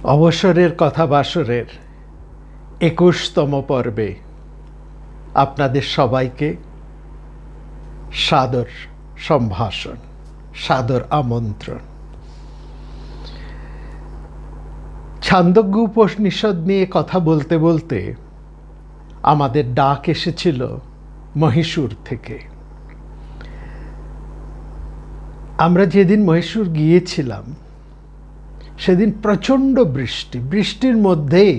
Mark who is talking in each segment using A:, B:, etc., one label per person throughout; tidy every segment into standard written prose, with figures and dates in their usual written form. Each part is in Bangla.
A: অবসরের কথা বাসরের ২১তম পর্বে আপনাদের সবাইকে সাদর সম্ভাষণ, সাদর আমন্ত্রণ। ছান্দোগ্য উপনিষদ নিয়ে কথা বলতে বলতে আমাদের ডাক এসেছিল মহীশূর থেকে। আমরা যেদিন মহীশূর গিয়েছিলাম সেদিন প্রচণ্ড বৃষ্টির মধ্যেই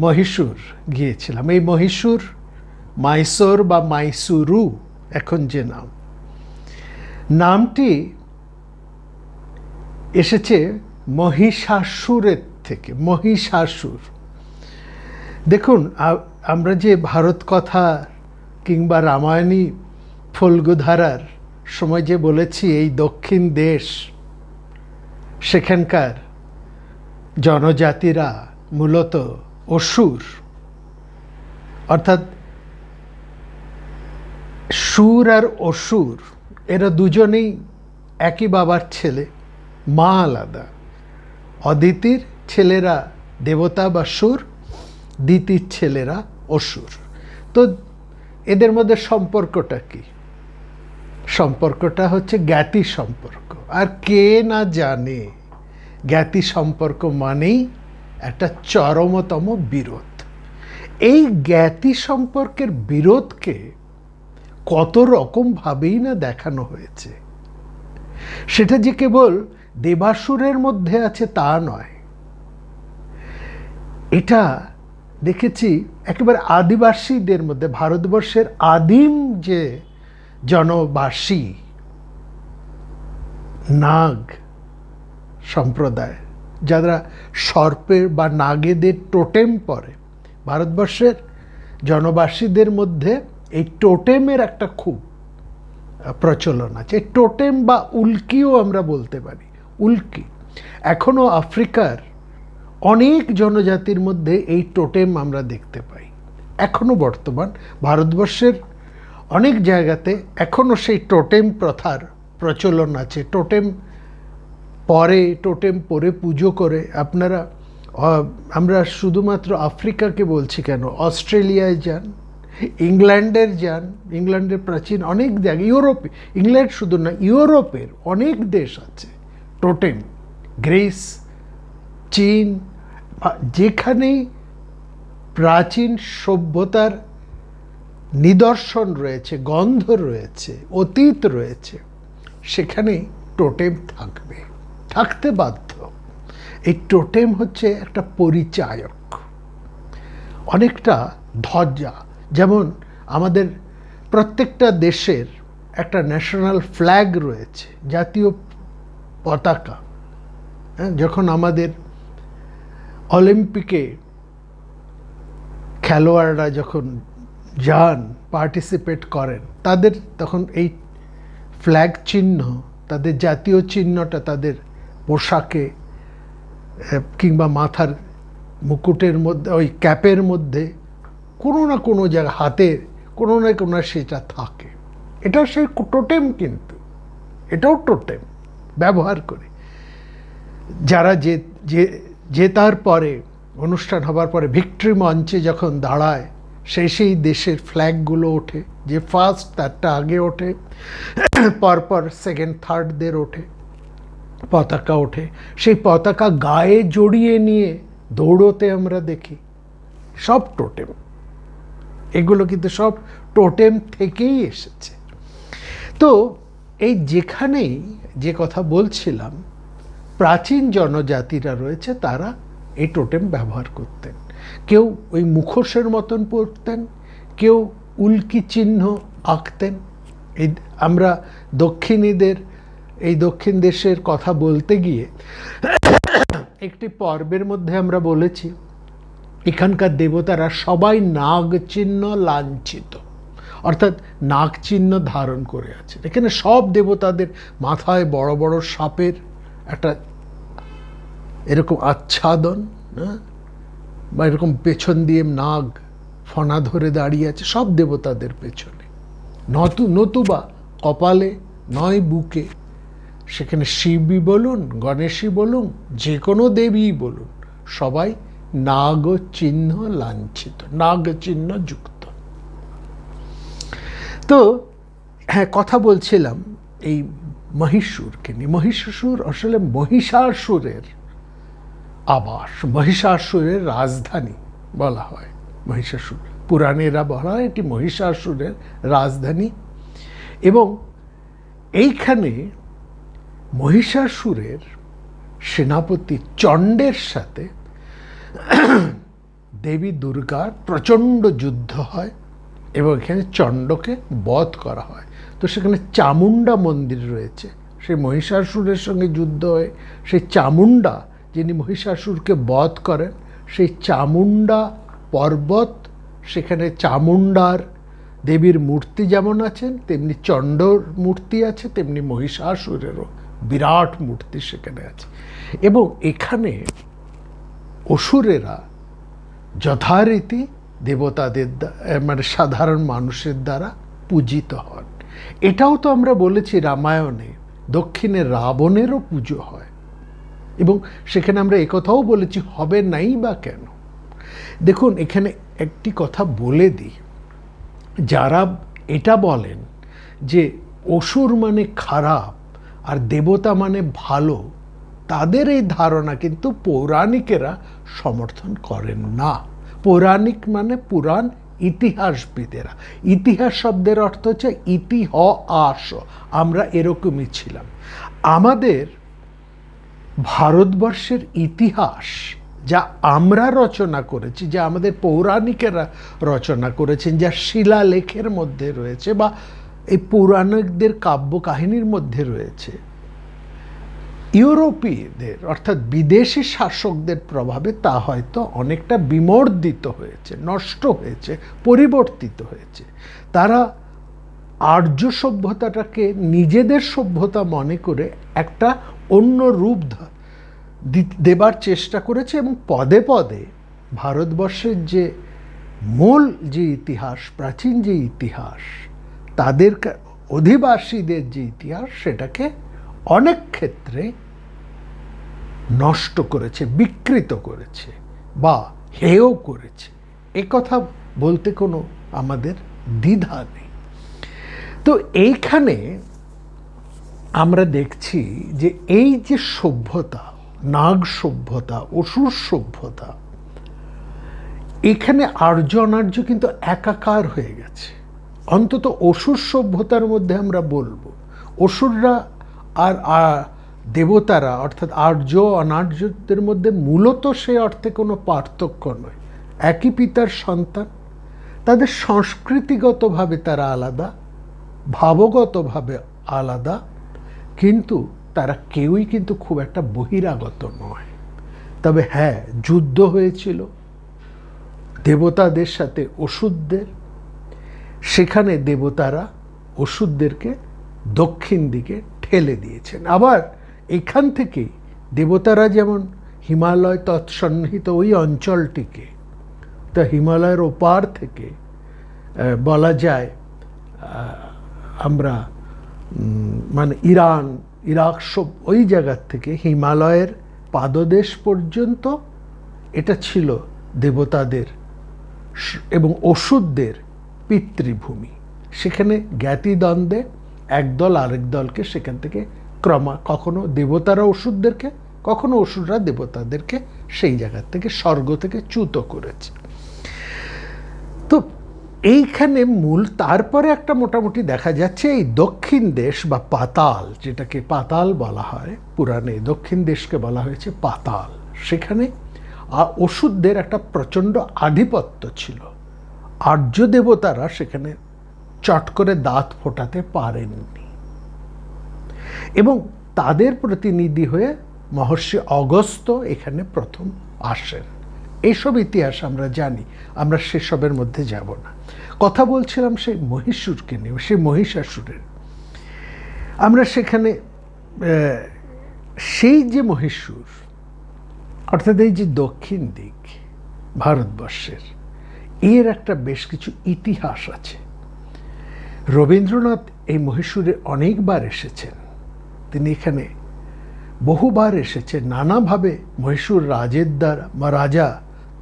A: মহীশূর গিয়েছিলাম। এই মহীশূর, মাইসোর বা মাইসুরু এখন যে নামটি এসেছে মহিষাসুরের থেকে। মহিষাসুর, দেখুন, আমরা যে ভারত কথা কিংবা রামায়ণী ফল্গুধারার সময় যে বলেছি এই দক্ষিণ দেশ, সেখানকার জনজাতিরা মূলত অসুর, অর্থাৎ সুর আর অসুর এরা দুজনেই একই বাবার ছেলে, মা আলাদা। অদিতির ছেলেরা দেবতা বা সুর, দিতির ছেলেরা অসুর। তো এদের মধ্যে সম্পর্কটা কি? সম্পর্কটা হচ্ছে জ্ঞাতি সম্পর্ক। আর কে না জানে জ্ঞাতি সম্পর্ক মানেই একটা চরমতম বিরোধ। এই জ্ঞাতি সম্পর্কের বিরোধকে কত রকমভাবেই না দেখানো হয়েছে। সেটা যে কেবল দেবাসুরের মধ্যে আছে তা নয়, এটা দেখেছি একেবারে আদিবাসীদের মধ্যে। ভারতবর্ষের আদিম যে জনবাসী নাগ সম্প্রদায়, যারা সর্পের বা নাগেদের টোটেম পরে, ভারতবর্ষের জনবাসীদের মধ্যে এই টোটেমের একটা খুব প্রচলন আছে। এই টোটেম বা উল্কিও আমরা বলতে পারি। উল্কি এখনও আফ্রিকার অনেক জনজাতির মধ্যে এই টোটেম আমরা দেখতে পাই। এখনও বর্তমান ভারতবর্ষের অনেক জায়গাতে এখনও সেই টোটেম প্রথার প্রচলন আছে। টোটেম পরে পুজো করে। আমরা শুধুমাত্র আফ্রিকাকে বলছি কেন, অস্ট্রেলিয়ায় যান, ইংল্যান্ডের যান, ইংল্যান্ডের প্রাচীন অনেক জায়গা, ইংল্যান্ড শুধু না, ইউরোপের অনেক দেশ আছে টোটেম। গ্রিস, চীন, যেখানেই প্রাচীন সভ্যতার নিদর্শন রয়েছে, গন্ধ রয়েছে, অতীত রয়েছে, সেখানেই টোটেম থাকতে বাধ্য। এই টোটেম হচ্ছে একটা পরিচায়ক, অনেকটা ধ্বজা। যেমন আমাদের প্রত্যেকটা দেশের একটা ন্যাশনাল ফ্ল্যাগ রয়েছে, জাতীয় পতাকা। যখন আমাদের অলিম্পিকে খেলোয়াড়রা যখন যান, পার্টিসিপেট করেন, তাদের তখন এই ফ্ল্যাগ চিহ্ন, তাদের জাতীয় চিহ্নটা তাদের পোশাকে কিংবা মাথার মুকুটের মধ্যে, ওই ক্যাপের মধ্যে কোনো না কোনো জায়গা, হাতে কোনো না কোনো সেটা থাকে। এটা সেই টোটেম, কিন্তু এটাও টোটেম ব্যবহার করে। যারা জেতার পরে, অনুষ্ঠান হবার পরে ভিক্টরি মঞ্চে যখন দাঁড়ায়, সেই দেশের ফ্ল্যাগগুলো ওঠে। যে ফার্স্ট তারটা আগে ওঠে, পরপর সেকেন্ড থার্ডদের ওঠে, পতাকা ওঠে। সেই পতাকা গায়ে জড়িয়ে নিয়ে দৌড়তে আমরা দেখি। সব টোটেম, এগুলো কিন্তু সব টোটেম থেকেই এসেছে। তো এই যেখানেই যে কথা বলছিলাম, প্রাচীন জনজাতিরা রয়েছে, তারা এই টোটেম ব্যবহার করতেন। কেউ ওই মুখোশের মতন পরতেন, কেউ উল্কি চিহ্ন আঁকতেন। আমরা দক্ষিণীদের, এই দক্ষিণ দেশের কথা বলতে গিয়ে একটি পর্বের মধ্যে আমরা বলেছি এখানকার দেবতারা সবাই নাগ চিহ্ন লাঞ্ছিত, অর্থাৎ নাগ চিহ্ন ধারণ করে আছে। এখানে সব দেবতাদের মাথায় বড় বড় সাপের একটা এরকম আচ্ছাদন, বা এরকম পেছন দিয়ে নাগ ফনা ধরে দাঁড়িয়ে আছে সব দেবতাদের পেছনে, নতুবা কপালে নয় বুকে সেখানে শিবই বলুন, গণেশই বলুন, যে কোনো দেবীই বলুন, সবাই নাগ চিহ্ন লাঞ্ছিত, নাগ চিহ্ন যুক্ত। তো হ্যাঁ, কথা বলছিলাম এই মহিষাসুরকে নিয়ে। মহিষাসুর আসলে মহিষাসুরের আবাস, মহিষাসুরের রাজধানী বলা হয় মহিষাসুর। পুরাণেরা বলা হয় এটি মহিষাসুরের রাজধানী। এবং এইখানে মহিষাসুরের সেনাপতি চণ্ডের সাথে দেবী দুর্গার প্রচণ্ড যুদ্ধ হয় এবং এখানে চণ্ডকে বধ করা হয়। তো সেখানে চামুণ্ডা মন্দির রয়েছে। সেই মহিষাসুরের সঙ্গে যুদ্ধ হয়ে সেই চামুণ্ডা, যিনি মহিষাসুরকে বধ করেন, সেই চামুণ্ডা পর্বত, সেখানে চামুণ্ডার দেবীর মূর্তি যেমন আছেন, তেমনি চণ্ডর মূর্তি আছে, তেমনি মহিষাসুরেরও বিরাট মূর্তি সেখানে আছে। এবং এখানে অসুরেরা যথারীতি দেবতাদের মানে সাধারণ মানুষের দ্বারা পূজিত হন। এটাও তো আমরা বলেছি রামায়ণে দক্ষিণে রাবণেরও পুজো হয়, এবং সেখানে আমরা একথাও বলেছি হবে নাই বা কেন। দেখুন, এখানে একটি কথা বলে দিই, যারা এটা বলেন যে অসুর মানে খারাপ আর দেবতা মানে ভালো, তাদের এই ধারণা কিন্তু পৌরাণিকেরা সমর্থন করেন না। পৌরাণিক মানে পুরাণ, ইতিহাসবিদেরা। ইতিহাস শব্দের অর্থ হচ্ছে ইতি হ আস, আমরা এরকমই ছিলাম। আমাদের ভারতবর্ষের ইতিহাস যা আমরা রচনা করেছি, যা আমাদের পৌরাণিকেরা রচনা করেছেন, যা শিলালেখের মধ্যে রয়েছে বা এই পৌরাণিকদের কাব্য কাহিনীর মধ্যে রয়েছে, ইউরোপীয়দের অর্থাৎ বিদেশি শাসকদের প্রভাবে তা হয়তো অনেকটা বিমর্দিত হয়েছে, নষ্ট হয়েছে, পরিবর্তিত হয়েছে। তারা আর্য সভ্যতাটাকে নিজেদের সভ্যতা মনে করে একটা অন্য রূপ দেবার চেষ্টা করেছে, এবং পদে পদে ভারতবর্ষের যে মূল যে ইতিহাস, প্রাচীন যে ইতিহাস, তাদের অধিবাসীদের যে ইতিহাস, সেটাকে অনেক ক্ষেত্রে নষ্ট করেছে, বিকৃত করেছে বা হেয় করেছে। একথা বলতে কোনো আমাদের দ্বিধা নেই। তো এইখানে আমরা দেখছি যে এই যে সভ্যতা, নাগ সভ্যতা, অসুর সভ্যতা, এখানে আর্য অনার্য কিন্তু একাকার হয়ে গেছে। অন্তত অসুর সভ্যতার মধ্যে আমরা বলবো অসুররা আর দেবতারা অর্থাৎ আর্য অনার্যদের মধ্যে মূলত সে অর্থে কোনো পার্থক্য নয়, একই পিতার সন্তান। তাদের সংস্কৃতিগতভাবে তারা আলাদা, ভাবগতভাবে আলাদা, কিন্তু তারা কেউই কিন্তু খুব একটা বহিরাগত নয়। তবে হ্যাঁ, যুদ্ধ হয়েছিল দেবতাদের সাথে অসুরদের। সেখানে দেবতারা অসুরদেরকে দক্ষিণ দিকে ঠেলে দিয়েছেন। আবার এখান থেকেই দেবতারা যেমন হিমালয় তৎসন্নিহিত ওই অঞ্চলটিকে, তা হিমালয়ের ওপার থেকে বলা যায় আমরা মানে ইরান, ইরাক সব ওই জায়গার থেকে হিমালয়ের পাদদেশ পর্যন্ত এটা ছিল দেবতাদের এবং অসুরদের পিতৃভূমি। সেখানে জ্ঞাতিদ্বন্দ্বে একদল আরেক দলকে সেখান থেকে কখনো দেবতারা অসুরদেরকে, কখনো অসুররা দেবতাদেরকে সেই জায়গার থেকে, স্বর্গ থেকে চ্যুত করেছে। তো এইখানে মূল তারপরে একটা মোটামুটি দেখা যাচ্ছে এই দক্ষিণ দেশ বা পাতাল, যেটাকে পাতাল বলা হয়, পুরাণে দক্ষিণ দেশকে বলা হয়েছে পাতাল। সেখানে অসুরদের একটা প্রচণ্ড আধিপত্য ছিল। আর্য দেবতারা সেখানে চট করে দাঁত ফোটাতে পারেননি, এবং তাদের প্রতিনিধি হয়ে মহর্ষি অগস্ত্য এখানে প্রথম আসেন। এইসব ইতিহাস আমরা জানি, আমরা সেসবের মধ্যে যাব না। কথা বলছিলাম সেই মহিষাসুরকে নিয়ে, সেই মহিষাসুরের। আমরা সেখানে সেই যে মহিষাসুর অর্থাৎ এই যে দক্ষিণ দিক ভারতবর্ষের, এর একটা বেশ কিছু ইতিহাস আছে। রবীন্দ্রনাথ এই মহীশূরে অনেকবার এসেছেন তিনি এখানে বহুবার এসেছেন, নানাভাবে মহীশূর রাজের দ্বারা বা রাজা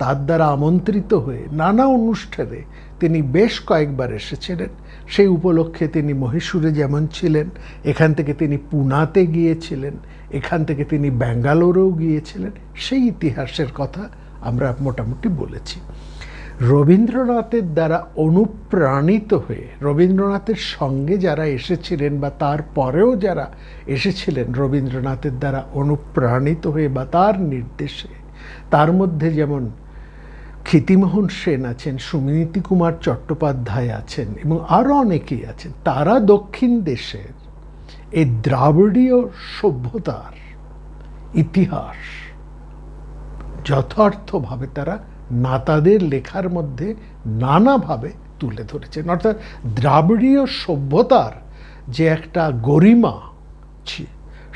A: তার দ্বারা আমন্ত্রিত হয়ে নানা অনুষ্ঠানে তিনি বেশ কয়েকবার এসেছিলেন। সেই উপলক্ষে তিনি মহীশূরে যেমন ছিলেন, এখান থেকে তিনি পুনাতে গিয়েছিলেন, এখান থেকে তিনি ব্যাঙ্গালোরেও গিয়েছিলেন, সেই ইতিহাসের কথা আমরা মোটামুটি বলেছি। রবীন্দ্রনাথের দ্বারা অনুপ্রাণিত হয়ে, রবীন্দ্রনাথের সঙ্গে যারা এসেছিলেন বা তার পরেও যারা এসেছিলেন রবীন্দ্রনাথের দ্বারা অনুপ্রাণিত হয়ে বা তার নির্দেশে, তার মধ্যে যেমন ক্ষিতিমোহন সেন আছেন, সুনীতি কুমার চট্টোপাধ্যায় আছেন এবং আরও অনেকেই আছেন। তারা দক্ষিণ দেশের এই দ্রাবিড়ীয় সভ্যতার ইতিহাস যথার্থভাবে তারা তাদের লেখার মধ্যে নানাভাবে তুলে ধরেছেন। অর্থাৎ দ্রাবিড়ীয় সভ্যতার যে একটা গরিমা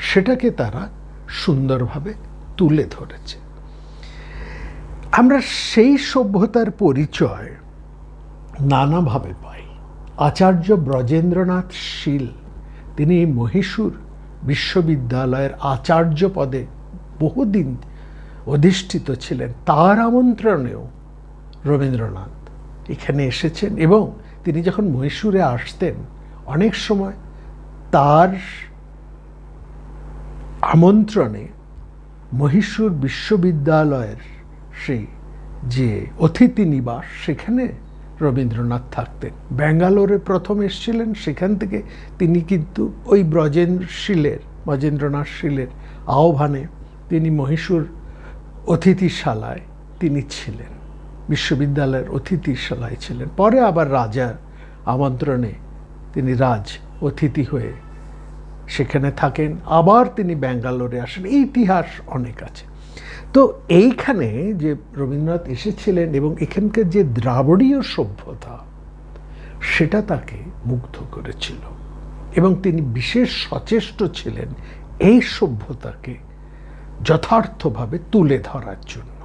A: সেটাকে তারা সুন্দরভাবে তুলে ধরেছে। আমরা সেই সভ্যতার পরিচয় নানাভাবে পাই। আচার্য ব্রজেন্দ্রনাথ শীল, তিনি মহীশূর বিশ্ববিদ্যালয়ের আচার্য পদে বহুদিন অধিষ্ঠিত ছিলেন। তার আমন্ত্রণেও রবীন্দ্রনাথ এখানে এসেছেন এবং তিনি যখন মহীশূরে আসতেন অনেক সময় তার আমন্ত্রণে মহীশূর বিশ্ববিদ্যালয়ের সেই যে অতিথি নিবাস সেখানে রবীন্দ্রনাথ থাকতেন। ব্যাঙ্গালোরে প্রথম এসেছিলেন, সেখান থেকে তিনি কিন্তু ওই ব্রজেন্দ্রনাথ শীলের আহ্বানে তিনি মহীশূর অতিথিশালায় তিনি ছিলেন, বিশ্ববিদ্যালয়ের অতিথিশালায় ছিলেন। পরে আবার রাজার আমন্ত্রণে তিনি রাজ অতিথি হয়ে সেখানে থাকেন, আবার তিনি ব্যাঙ্গালোরে আসেন। এই ইতিহাস অনেক আছে। তো এইখানে যে রবীন্দ্রনাথ এসেছিলেন এবং এখানকার যে দ্রাবিড়ীয় সভ্যতা সেটা তাকে মুগ্ধ করেছিল এবং তিনি বিশেষ সচেষ্ট ছিলেন এই সভ্যতাকে যথার্থভাবে তুলে ধরার জন্য।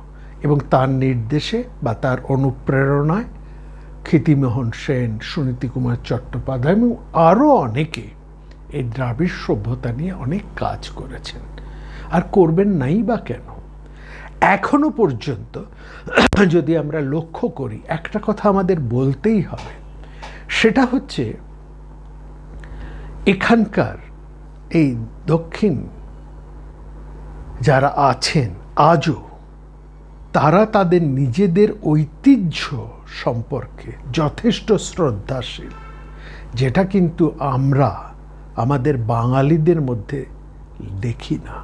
A: এবং তার নির্দেশে বা তার অনুপ্রেরণায় ক্ষিতিমোহন সেন, সুনীতি কুমার চট্টোপাধ্যায় এবং আরও অনেকে এই দ্রাবিড় সভ্যতা নিয়ে অনেক কাজ করেছেন, আর করবেন নাই বা কেন। এখনো পর্যন্ত যদি আমরা লক্ষ্য করি, একটা কথা আমাদের বলতেই হবে, সেটা হচ্ছে এখানকার এই দক্ষিণ যারা আছেন আজও, তারা তাদের নিজেদের ঐতিহ্য সম্পর্কে যথেষ্ট শ্রদ্ধাশীল, যেটা কিন্তু আমরা আমাদের বাঙালিদের মধ্যে দেখি না।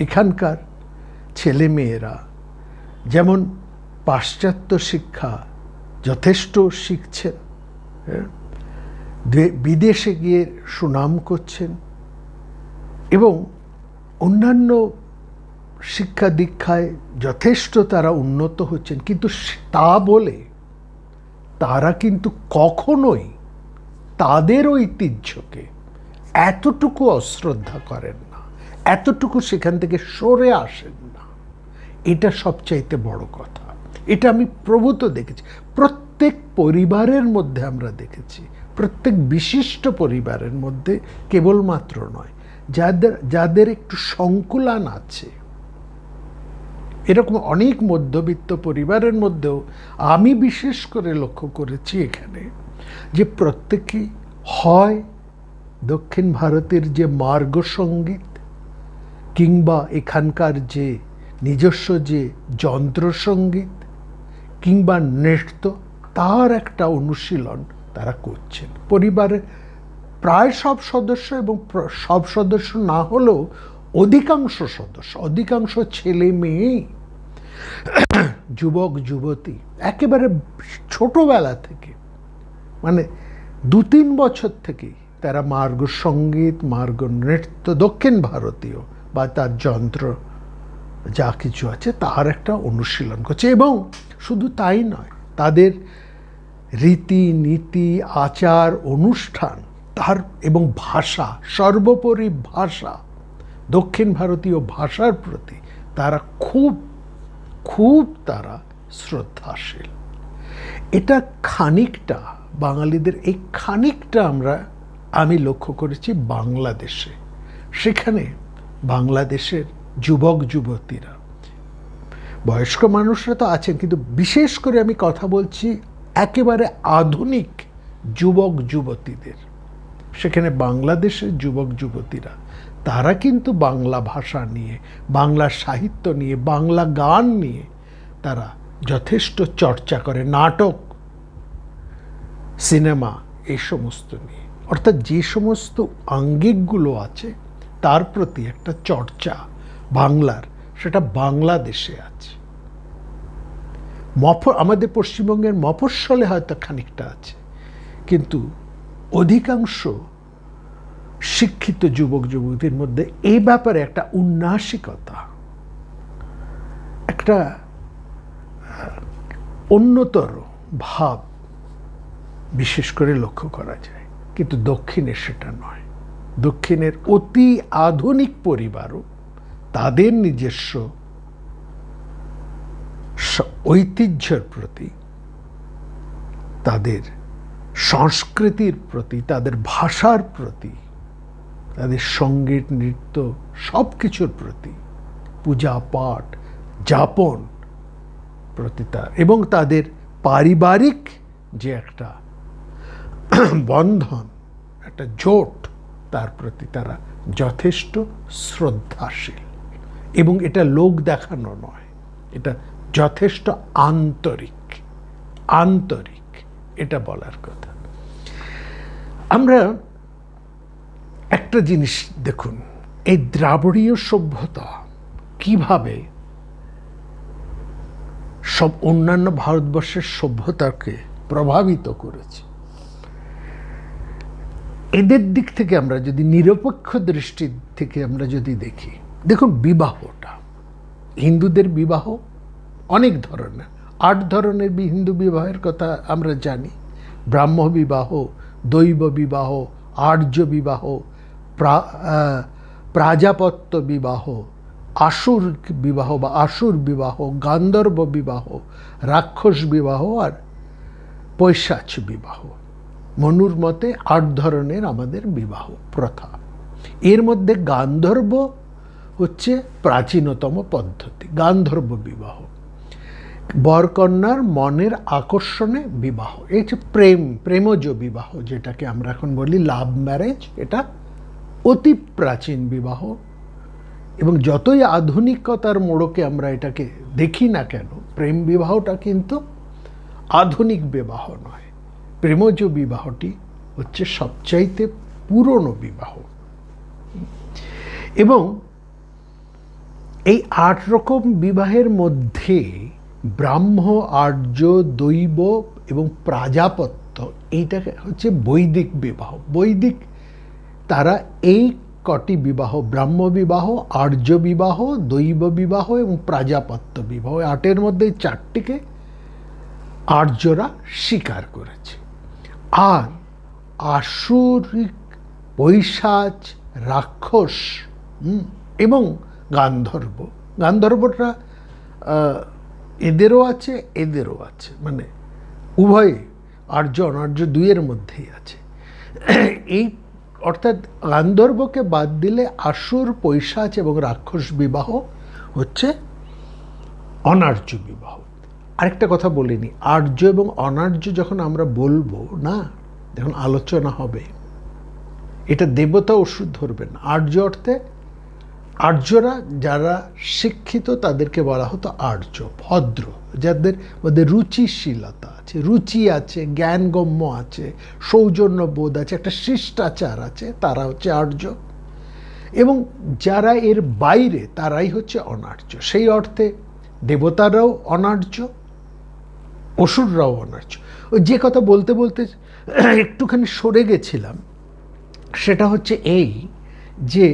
A: এখানকার ছেলেমেয়েরা যেমন পাশ্চাত্য শিক্ষা যথেষ্ট শিখছেন, বিদেশে গিয়ে সুনাম করছেন এবং অন্যান্য শিক্ষা দীক্ষায় যথেষ্ট তারা উন্নত হচ্ছেন, কিন্তু তা বলে তারা কিন্তু কখনোই তাদের ঐতিহ্যকে এতটুকু অশ্রদ্ধা করেন না, এতটুকু সেখান থেকে সরে আসেন না। এটা সবচাইতে বড় কথা। এটা আমি প্রভূত দেখেছি, প্রত্যেক পরিবারের মধ্যে আমরা দেখেছি, প্রত্যেক বিশিষ্ট পরিবারের মধ্যে, কেবলমাত্র নয়, যাদের একটু সংকুলান আছে, এরকম অনেক মধ্যবিত্ত পরিবারের মধ্যেও আমি বিশেষ করে লক্ষ্য করেছি এখানে যে প্রত্যেকেই হয় দক্ষিণ ভারতের যে মার্গ সঙ্গীত কিংবা এখানকার যে নিজস্ব যে যন্ত্রসঙ্গীত কিংবা নৃত্য, তার একটা অনুশীলন তারা করছেন। পরিবারের প্রায় সব সদস্য এবং সব সদস্য না হলেও অধিকাংশ ছেলে মেয়ে, যুবক যুবতী একেবারে ছোটবেলা থেকে, মানে 2-3 বছর থেকেই তারা মার্গ সঙ্গীত, মার্গ নৃত্য, দক্ষিণ ভারতীয় বা তার যন্ত্র যা কিছু আছে তার একটা অনুশীলন করছে। এবং শুধু তাই নয়, তাদের রীতি নীতি, আচার অনুষ্ঠান, তার এবং ভাষা, সর্বোপরি ভাষা, দক্ষিণ ভারতীয় ভাষার প্রতি তারা খুব তারা শ্রদ্ধাশীল। এটা খানিকটা বাঙালিদের, এই খানিকটা আমি লক্ষ্য করেছি বাংলাদেশে। সেখানে বাংলাদেশের যুবক যুবতীরা, বয়স্ক মানুষরা তো আছেন, কিন্তু বিশেষ করে আমি কথা বলছি একেবারে আধুনিক যুবক যুবতীদের। সেখানে বাংলাদেশের যুবক যুবতীরা তারা কিন্তু বাংলা ভাষা নিয়ে, বাংলা সাহিত্য নিয়ে, বাংলা গান নিয়ে তারা যথেষ্ট চর্চা করে, নাটক, সিনেমা এই সমস্ত নিয়ে। অর্থাৎ যে সমস্ত আঙ্গিকগুলো আছে তার প্রতি একটা চর্চা বাংলার, সেটা বাংলাদেশে আছে। আমাদের পশ্চিমবঙ্গের মফস্বলে হয়তো খানিকটা আছে, কিন্তু অধিকাংশ শিক্ষিত যুবক যুবতীর মধ্যে এই ব্যাপারে একটা উন্নাসিকতা, একটা অন্যতর ভাব বিশেষ করে লক্ষ্য করা যায়। কিন্তু দক্ষিণে সেটা নয়। দক্ষিণের অতি আধুনিক পরিবারও তাদের নিজস্ব ঐতিহ্যের প্রতি, তাদের সংস্কৃতির প্রতি, তাদের ভাষার প্রতি, তাদের সঙ্গীত নৃত্য সব কিছুর প্রতি, পূজা পাঠ যাপন প্রতি এবং তাদের পারিবারিক যে একটা বন্ধন, একটা জোট, তার প্রতি তারা যথেষ্ট শ্রদ্ধাশীল। এবং এটা লোক দেখানো নয়, এটা যথেষ্ট আন্তরিক, আন্তরিক, এটা বলার কথা। আমরা একটা জিনিস দেখুন, এই দ্রাবিড়ীয় সভ্যতা কিভাবে সব অন্যান্য ভারতবর্ষের সভ্যতাকে প্রভাবিত করেছে। এদের দিক থেকে আমরা যদি নিরপেক্ষ দৃষ্টির থেকে আমরা যদি দেখি, দেখুন বিবাহটা, হিন্দুদের বিবাহ অনেক ধরনের, 8 ধরনের হিন্দু বিবাহের কথা আমরা জানি। ব্রাহ্ম বিবাহ, দৈব বিবাহ, আর্য বিবাহ, প্রাজাপত্য বিবাহ, আসুর বিবাহ বা আসুর বিবাহ, গান্ধর্ব বিবাহ, রাক্ষস বিবাহ আর পৈশাচ বিবাহ। মনুর মতে 8 ধরনের আমাদের বিবাহ প্রথা। এর মধ্যে গান্ধর্ব হচ্ছে প্রাচীনতম পদ্ধতি। গান্ধর্ব বিবাহ বরকন্যার মনের আকর্ষণে বিবাহ, এই যে প্রেমজ বিবাহ, যেটাকে আমরা এখন বলি লাভ ম্যারেজ, এটা অতি প্রাচীন বিবাহ। এবং যতই আধুনিকতার মোড়কে আমরা এটাকে দেখি না কেন, প্রেম বিবাহটা কিন্তু আধুনিক বিবাহ নয়। প্রেমজ বিবাহটি হচ্ছে সবচাইতে পুরনো বিবাহ। এবং এই 8 রকম বিবাহের মধ্যে ব্রাহ্ম, আর্য, দৈব এবং প্রাজাপত্য, এইটা হচ্ছে বৈদিক বিবাহ। বৈদিক তারা এই কটি বিবাহ, ব্রাহ্ম বিবাহ, আর্য বিবাহ, দৈব বিবাহ এবং প্রাজাপত্য বিবাহ, 8-এর মধ্যে 4টিকে আর্যরা স্বীকার করেছে। আর আসুরিক, পৈশাচ, রাক্ষস এবং গান্ধর্ব, গান্ধর্বটা এদেরও আছে এদেরও আছে, মানে উভয়ে আর্য অনার্য 2-এর মধ্যেই আছে। এই অর্থাৎ গান্ধর্বকে বাদ দিলে আসুর, পৈশাচ এবং রাক্ষস বিবাহ হচ্ছে অনার্য বিবাহ। আরেকটা কথা বলিনি, আর্য এবং অনার্য যখন আমরা বলবো না, যখন আলোচনা হবে, এটা দেবতা ওষুধ ধরবেন। আর্য অর্থে আর্যরা যারা শিক্ষিত তাদেরকে বলা হতো আর্য, ভদ্র, যাদের মধ্যে রুচিশীলতা আছে, রুচি আছে, জ্ঞানগম্য আছে, সৌজন্যবোধ আছে, একটা শিষ্টাচার আছে, তারা হচ্ছে আর্য। এবং যারা এর বাইরে তারাই হচ্ছে অনার্য। সেই অর্থে দেবতারাও অনার্য, অসুররাও অনার্য। ওই যে কথা বলতে বলতে একটুখানি সরে গেছিলাম, সেটা হচ্ছে এই যে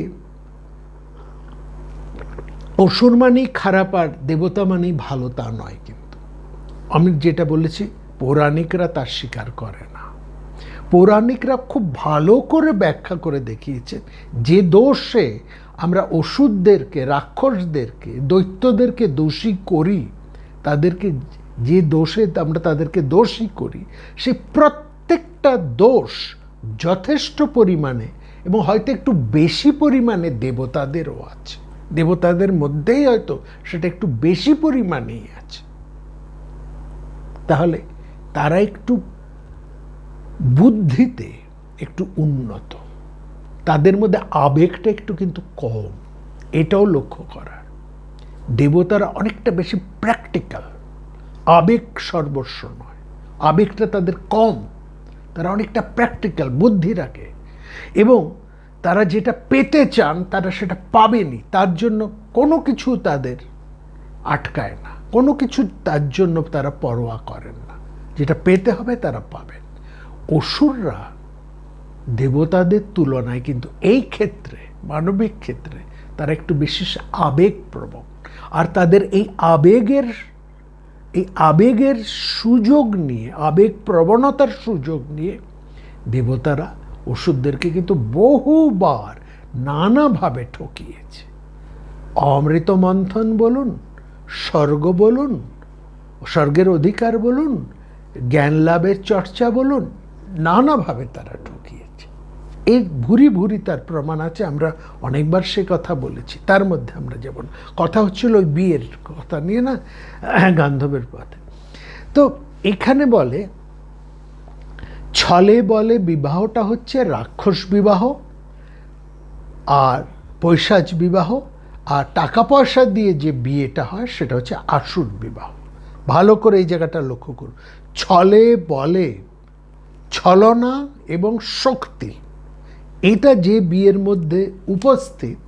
A: অসুর মানেই খারাপ আর দেবতা মানেই ভালো তা নয়। কিন্তু আমি যেটা বলেছি, পৌরাণিকরা তার স্বীকার করে না। পৌরাণিকরা খুব ভালো করে ব্যাখ্যা করে দেখিয়েছেন যে দোষে আমরা অসুরদেরকে, রাক্ষসদেরকে, দৈত্যদেরকে দোষী করি, তাদেরকে যে দোষে আমরা তাদেরকে দোষী করি, সেই প্রত্যেকটা দোষ যথেষ্ট পরিমাণে এবং হয়তো একটু বেশি পরিমাণে দেবতাদেরও আছে, দেবতাদের মধ্যেই হয়তো সেটা একটু বেশি পরিমাণেই আছে। তাহলে তারা একটু বুদ্ধিতে একটু উন্নত, তাদের মধ্যে আবেগটা একটু কিন্তু কম, এটাও লক্ষ্য করার। দেবতারা অনেকটা বেশি প্র্যাকটিক্যাল, আবেগ সর্বস্ব নয়, আবেগটা তাদের কম, তারা অনেকটা প্র্যাকটিক্যাল, বুদ্ধি রাখে, এবং তারা যেটা পেতে চান তারা সেটা পাবেনি, তার জন্য কোনো কিছু তাদের আটকায় না, কোনো কিছু তার জন্য তারা পরোয়া করেন না, যেটা পেতে হবে তারা পাবেন। অসুররা দেবতাদের তুলনায় কিন্তু এই ক্ষেত্রে, মানবিক ক্ষেত্রে, তারা একটু বিশেষ আবেগপ্রবণ, আর তাদের এই আবেগের সুযোগ নিয়ে, আবেগ প্রবণতার সুযোগ নিয়ে দেবতারা অসুরদেরকে কিন্তু বহুবার নানাভাবে ঠকিয়েছে। অমৃত মন্থন বলুন, স্বর্গ বলুন, স্বর্গের অধিকার বলুন, জ্ঞান লাভের চর্চা বলুন, নানাভাবে তারা ঠকিয়েছে। এই ভুরি ভুরি তার প্রমাণ আছে, আমরা অনেকবার সে কথা বলেছি। তার মধ্যে আমরা যেমন কথা হচ্ছিল ওই বিয়ের কথা নিয়ে না, গান্ধবের পথে, তো এখানে বলে ছলে বলে বিবাহটা হচ্ছে রাক্ষস বিবাহ আর পৈশাচ বিবাহ, আর টাকা পয়সা দিয়ে যে বিয়েটা হয় সেটা হচ্ছে আসুর বিবাহ। ভালো করে এই জায়গাটা লক্ষ্য করুন। ছলে বলে, ছলনা এবং শক্তি, এটা যে বিয়ের মধ্যে উপস্থিত,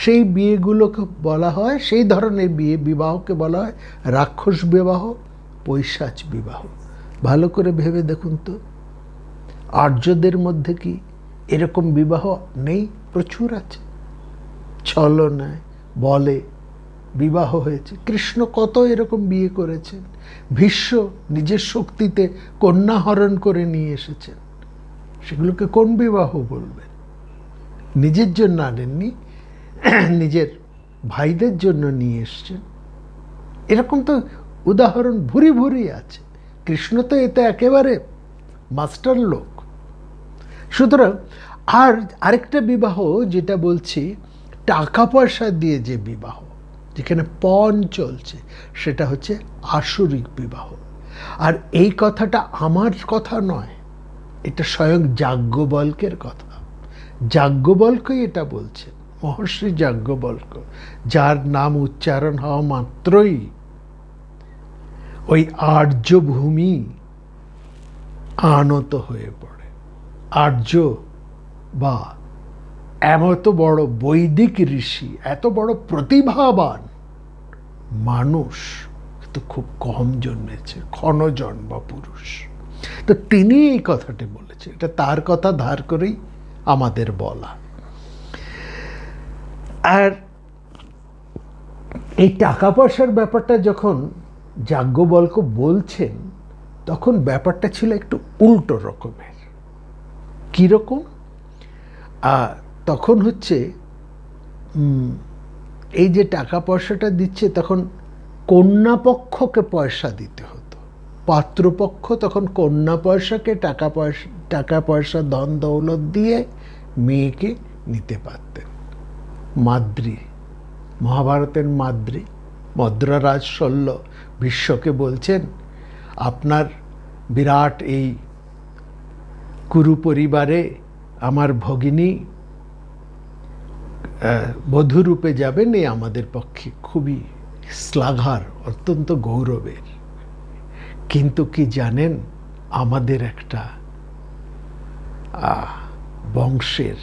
A: সেই বিয়েগুলোকে বলা হয়, সেই ধরনের বিবাহকে বলা হয় রাক্ষস বিবাহ, পৈশাচ বিবাহ। ভালো করে ভেবে দেখুন তো, আর্যদের মধ্যে কি এরকম বিবাহ নেই? প্রচুর আছে। ছলনায় বলে বিবাহ হয়েছে। কৃষ্ণ কত এরকম বিয়ে করেছেন। ভীষ্ম নিজের শক্তিতে কন্যা হরণ করে নিয়ে এসেছেন। সেগুলোকে কোন বিবাহ বলবেন? নিজের জন্য আনেননি, নিজের ভাইদের জন্য নিয়ে এসছেন। এরকম তো উদাহরণ ভুরি ভুরি আছে। কৃষ্ণ তো এতে একেবারে মাস্টার লোক। সুতরাং আরেকটা বিবাহ যেটা বলছি, টাকা পয়সা দিয়ে যে বিবাহ, যেখানে পণ চলছে, সেটা হচ্ছে আসুরিক বিবাহ। আর এই কথাটা আমার কথা নয়, এটা স্বয়ং যাজ্ঞবল্ক্যের কথা। যাজ্ঞবল্ক্যই এটা বলছেন, মহর্ষি যাজ্ঞবল্ক্য, যার নাম উচ্চারণ হওয়া মাত্রই ওই আর্যভূমি আনত হয়ে পড়ে। আর্য বা এত বড় বৈদিক ঋষি, এত বড় প্রতিভাবান মানুষ তো খুব কম জন্মেছে, ক্ষণজন বা পুরুষ। তো তিনি এই কথাটি বলেছেন, এটা তার কথা ধার করেই আমাদের বলা। আর এই টাকা পয়সার ব্যাপারটা যখন যাজ্ঞবল্ক্য বলছেন, তখন ব্যাপারটা ছিল একটু উল্টো রকমের। কীরকম? তখন হচ্ছে এই যে টাকা পয়সাটা দিচ্ছে, তখন কন্যাপক্ষকে পয়সা দিতে হতো। পাত্রপক্ষ তখন কন্যা পয়সাকে টাকা পয়সা ধন দৌলত দিয়ে মেয়েকে নিতে পারতেন। মাদ্রী, মহাভারতের মাদ্রী মদ্রারাজ শল্য ভীষ্মকে বলছেন, আপনার বিরাট এই কুরু পরিবারে আমার ভগিনী বধূরূপে যাবেন, এ আমাদের পক্ষে খুবই শ্লাঘার, অত্যন্ত গৌরবের। কিন্তু কি জানেন, আমাদের একটা বংশের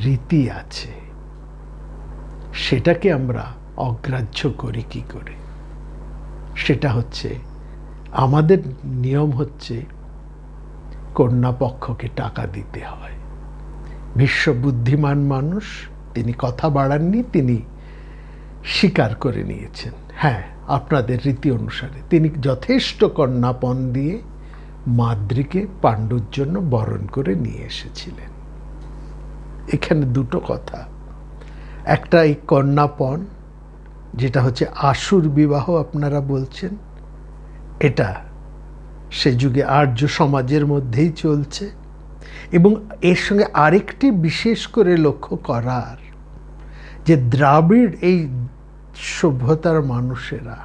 A: রীতি আছে, সেটাকে আমরা অগ্রাহ্য করি কি করে? সেটা হচ্ছে, আমাদের নিয়ম হচ্ছে কন্যাপক্ষকে টাকা দিতে হয়। ভীষ্ম বুদ্ধিমান মানুষ, তিনি কথা বাড়াননি, তিনি স্বীকার করে নিয়েছেন, হ্যাঁ আপনাদের রীতি অনুসারে। তিনি যথেষ্ট কন্যাপণ দিয়ে মাদ্রীকে পাণ্ডুর জন্য বরণ করে নিয়ে এসেছিলেন। এখানে দুটো কথা, একটা এই কন্যাপণ, যেটা হচ্ছে আসুর বিবাহ আপনারা বলছেন, এটা সে যুগে আর্য সমাজের মধ্যেই চলছে, এবং এর সঙ্গে আরেকটি বিশেষ করে লক্ষ্য করার, যে দ্রাবিড় এই সভ্যতার মানুষেরা,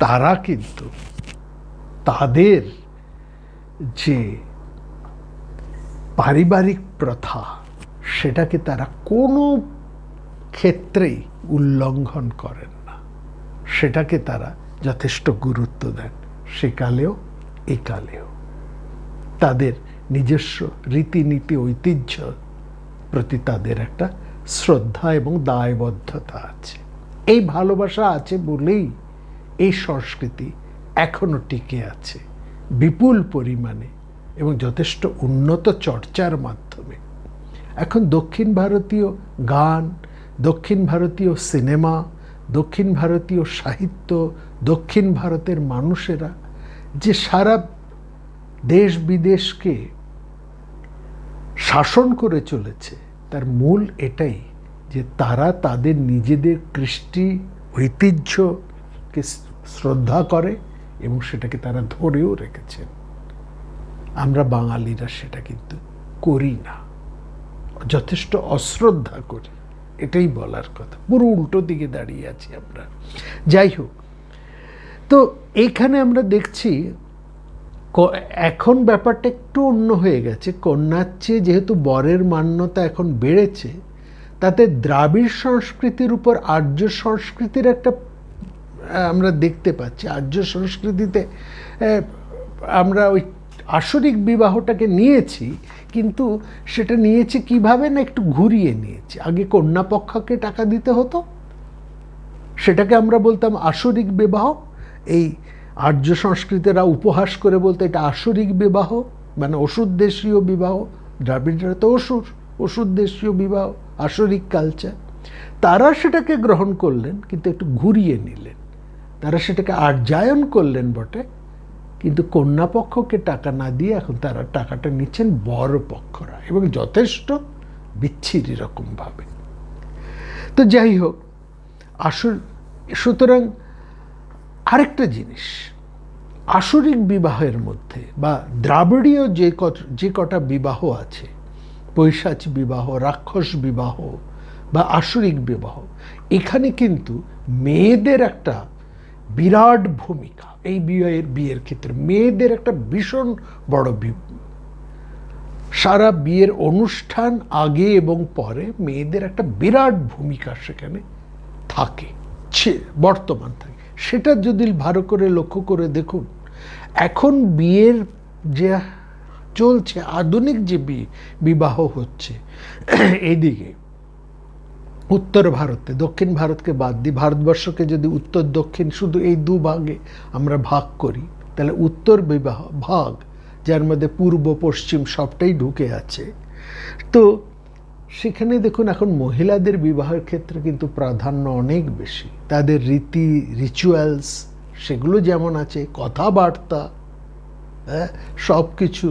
A: তারা কিন্তু তাদের যে পারিবারিক প্রথা সেটাকে তারা কোনো ক্ষেত্রেই উল্লঙ্ঘন করেন না, সেটাকে তারা যথেষ্ট গুরুত্ব দেন, সেকালেও একালেও। তাদের নিজস্ব রীতিনীতি ঐতিহ্য প্রতি তাদের একটা শ্রদ্ধা এবং দায়বদ্ধতা আছে। এই ভালোবাসা আছে বলেই এই সংস্কৃতি এখনো টিকে আছে বিপুল পরিমাণে এবং যথেষ্ট উন্নত চর্চার মাধ্যমে। এখন দক্ষিণ ভারতীয় গান, দক্ষিণ ভারতীয় সিনেমা, দক্ষিণ ভারতীয় সাহিত্য, দক্ষিণ ভারতের মানুষেরা যে সারা দেশ বিদেশকে শাসন করে চলেছে, তার মূল এটাই যে তারা তাদের নিজেদের কৃষ্টি ঐতিহ্যকে শ্রদ্ধা করে এবং সেটাকে তারা ধরেও রেখেছেন। আমরা বাঙালিরা সেটা কিন্তু করি না, যথেষ্ট অশ্রদ্ধা করি, এটাই বলার কথা। পুরো উল্টো দিকে দাঁড়িয়ে আছি আমরা। যাই হোক, তো এইখানে আমরা দেখছি এখন ব্যাপারটা একটু অন্য হয়ে গেছে। কন্যার চেয়ে যেহেতু বরের মান্যতা এখন বেড়েছে, তাতে দ্রাবিড় সংস্কৃতির উপর আর্য সংস্কৃতির একটা আমরা দেখতে পাচ্ছি। আর্য সংস্কৃতিতে আমরা ওই আসরিক বিবাহটাকে নিয়েছি, কিন্তু সেটা নিয়েছি কিভাবে না, একটু ঘুরিয়ে নিয়েছি। আগে কন্যাপক্ষকে টাকা দিতে হতো, সেটাকে আমরা বলতাম আসরিক বিবাহ। এই আর্য সংস্কৃতিরা উপহাস করে বলতো এটা আসরিক বিবাহ, মানে অসুর দেশীয় বিবাহ। দ্রাবিড়রা তো অসুর দেশীয় বিবাহ, আসরিক কালচার। তারা সেটাকে গ্রহণ করলেন, কিন্তু একটু ঘুরিয়ে নিলেন। তারা সেটাকে আর্যায়ন করলেন বটে, কিন্তু কন্যাপক্ষকে টাকা না দিয়ে এখন তারা টাকাটা নিচ্ছেন বর পক্ষরা, এবং যথেষ্ট বিচ্ছিরি রকমভাবে। তো যাই হোক, সুতরাং আরেকটা জিনিস, আসরিক বিবাহের মধ্যে বা দ্রাবিড়ীয় যে কটা বিবাহ আছে, পৈশাচ বিবাহ, রাক্ষস বিবাহ বা আসরিক বিবাহ, এখানে কিন্তু মেয়েদের একটা বিরাট ভূমিকা। এই বিয়ের ক্ষেত্রে মেয়েদের একটা ভীষণ বড়, সারা বিয়ের অনুষ্ঠান আগে এবং পরে মেয়েদের একটা বিরাট ভূমিকা সেখানে থাকে, বর্তমান থাকে। সেটা যদি ভালো করে লক্ষ্য করে দেখুন, এখন বিয়ের যে চলছে, আধুনিক যে বিবাহ হচ্ছে, এইদিকে উত্তর ভারতে, দক্ষিণ ভারতকে বাদ দিই, ভারতবর্ষকে যদি উত্তর দক্ষিণ শুধু এই দুভাগে আমরা ভাগ করি, তাহলে উত্তর বিবাহ ভাগ, যার মধ্যে পূর্ব পশ্চিম সবটাই ঢুকে আছে। তো সেখানে দেখুন এখন মহিলাদের বিবাহের ক্ষেত্রে কিন্তু প্রাধান্য অনেক বেশি। তাদের রীতি রিচুয়ালস সেগুলো যেমন আছে, কথাবার্তা, সব কিছু,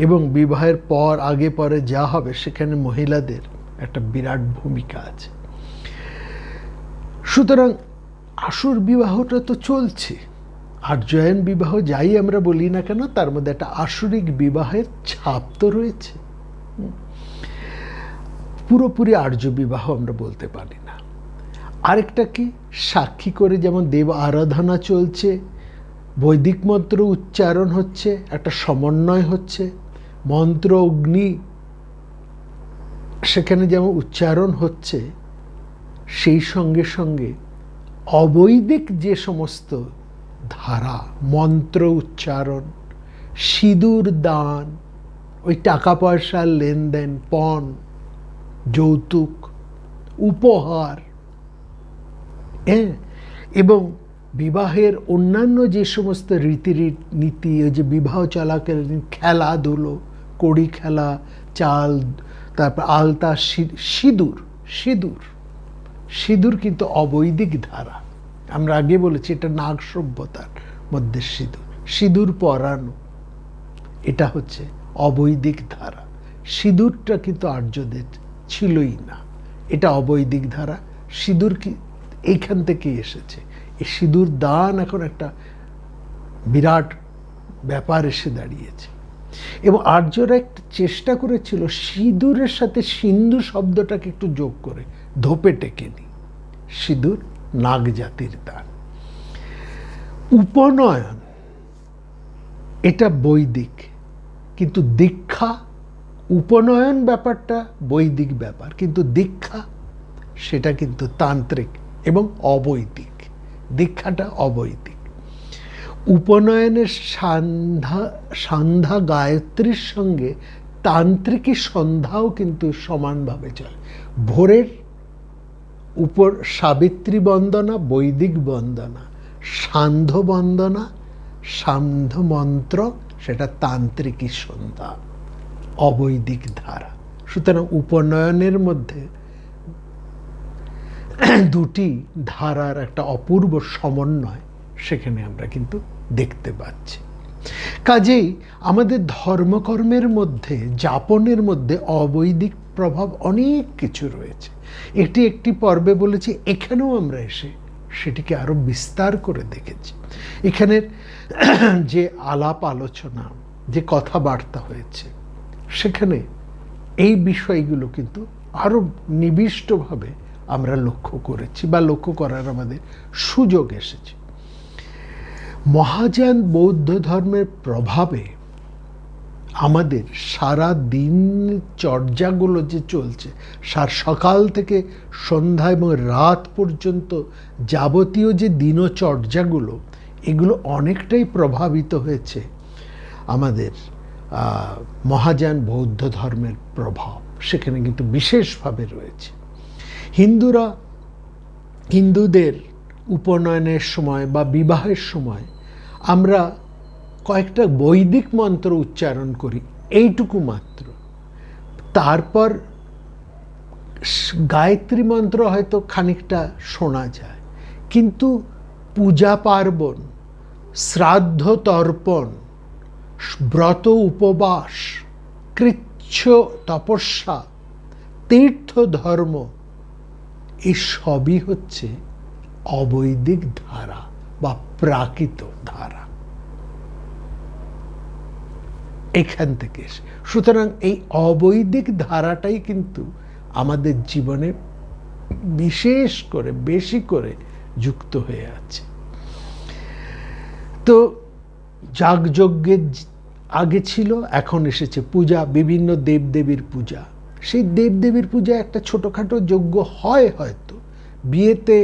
A: এবং বিবাহের পর আগে পরে যা হবে সেখানে মহিলাদের একটা বিরাট ভূমিকা আছে। সুতরাং আসর বিবাহটা তো চলছে, আর্যায়ন বিবাহ যাই আমরা বলি না কেন, তার মধ্যে একটা আসরিক বিবাহের ছাপ তো রয়েছে। পুরোপুরি আর্য বিবাহ আমরা বলতে পারি না। আরেকটা কি, সাক্ষী করে যেমন দেব আরাধনা চলছে, বৈদিক মন্ত্র উচ্চারণ হচ্ছে, একটা সমন্বয় হচ্ছে, মন্ত্র অগ্নি সেখানে যেমন উচ্চারণ হচ্ছে, সেই সঙ্গে সঙ্গে অবৈদিক যে সমস্ত ধারা, মন্ত্র উচ্চারণ, সিঁদুর দান, ওই টাকা পয়সার লেনদেন, পণ, যৌতুক, উপহার, এবং বিবাহের অন্যান্য যে সমস্ত রীতিনীতি, ওই যে বিবাহ চলাকালীন খেলাধুলো, কড়ি খেলা, চাল, তারপর আলতা, সিঁদুর কিন্তু অবৈদিক ধারা। আমরা আগে বলেছি এটা নাগ সভ্যতার মধ্যে সিঁদুর পরানো, এটা হচ্ছে অবৈদিক ধারা। সিঁদুরটা কিন্তু আর্যদের ছিলই না, এটা অবৈদিক ধারা। সিঁদুর কি এইখান থেকে এসেছে। এই সিঁদুর দান এখন একটা বিরাট ব্যাপার এসে দাঁড়িয়েছে। এবং আর্যরা একটা চেষ্টা করেছিল সিঁদুরের সাথে সিন্ধু শব্দটাকে একটু যোগ করে ধোপে টেকে নি। সিঁদুর নাগ জাতির দান। উপনয়ন এটা বৈদিক, কিন্তু দীক্ষা, উপনয়ন ব্যাপারটা বৈদিক ব্যাপার, কিন্তু দীক্ষা সেটা কিন্তু তান্ত্রিক এবং অবৈদিক। দীক্ষাটা অবৈদিক। উপনয়নের সন্ধ্যা গায়ত্রীর সঙ্গে তান্ত্রিকী সন্ধ্যাও কিন্তু সমানভাবে চলে। ভোরের উপর সাবিত্রী বন্দনা বৈদিক বন্দনা, সান্ধ্য বন্দনা সান্ধ্য মন্ত্র সেটা তান্ত্রিকী সন্ধ্যা, অবৈদিক ধারা। সুতরাং উপনয়নের মধ্যে দুটি ধারার একটা অপূর্ব সমন্বয় সেখানে আমরা কিন্তু দেখতে পাচ্ছি। কাজেই আমাদের ধর্মকর্মের মধ্যে, যাপনের মধ্যে অবৈদিক প্রভাব অনেক কিছু রয়েছে। এটি একটি পর্বে বলেছি, এখানেও আমরা এসে সেটিকে আরো বিস্তার করে দেখেছি। এখানের যে আলাপ আলোচনা, যে কথাবার্তা হয়েছে, সেখানে এই বিষয়গুলো কিন্তু আরো নিবিষ্টভাবে আমরা লক্ষ্য করেছি বা লক্ষ্য করার আমাদের সুযোগ এসেছে। মহাযান বৌদ্ধ ধর্মের প্রভাবে আমাদের সারা দিন চর্যাগুলো যে চলছে, সকাল থেকে সন্ধ্যা এবং রাত পর্যন্ত যাবতীয় যে দিনচর্যাগুলো, এগুলো অনেকটাই প্রভাবিত হয়েছে আমাদের মহাযান বৌদ্ধ ধর্মের প্রভাব সেখানে কিন্তু বিশেষভাবে রয়েছে। হিন্দুদের উপনয়নের সময় বা বিবাহের সময় আমরা কয়েকটা বৈদিক মন্ত্র উচ্চারণ করি, এইটুকু মাত্র। তারপর গায়ত্রী মন্ত্র হয়তো খানিকটা শোনা যায়, কিন্তু পূজা পার্বণ, শ্রাদ্ধ তর্পণ, ব্রত উপবাস, কৃচ্ছ তপস্যা, তীর্থ ধর্ম, এই সবই হচ্ছে অবৈদিক ধারা বা প্রাকৃত ধারা। এখান থেকে সুতরাং এই অবৈদিক ধারাটাই কিন্তু আমাদের জীবনে বিশেষ করে বেশি করে যুক্ত হয়ে আছে। তো যাগযজ্ঞের আগে ছিল, এখন এসেছে পূজা, বিভিন্ন দেবদেবীর পূজা। সেই দেবদেবীর পূজা একটা ছোটোখাটো যজ্ঞ হয়, হয়তো বিয়েতে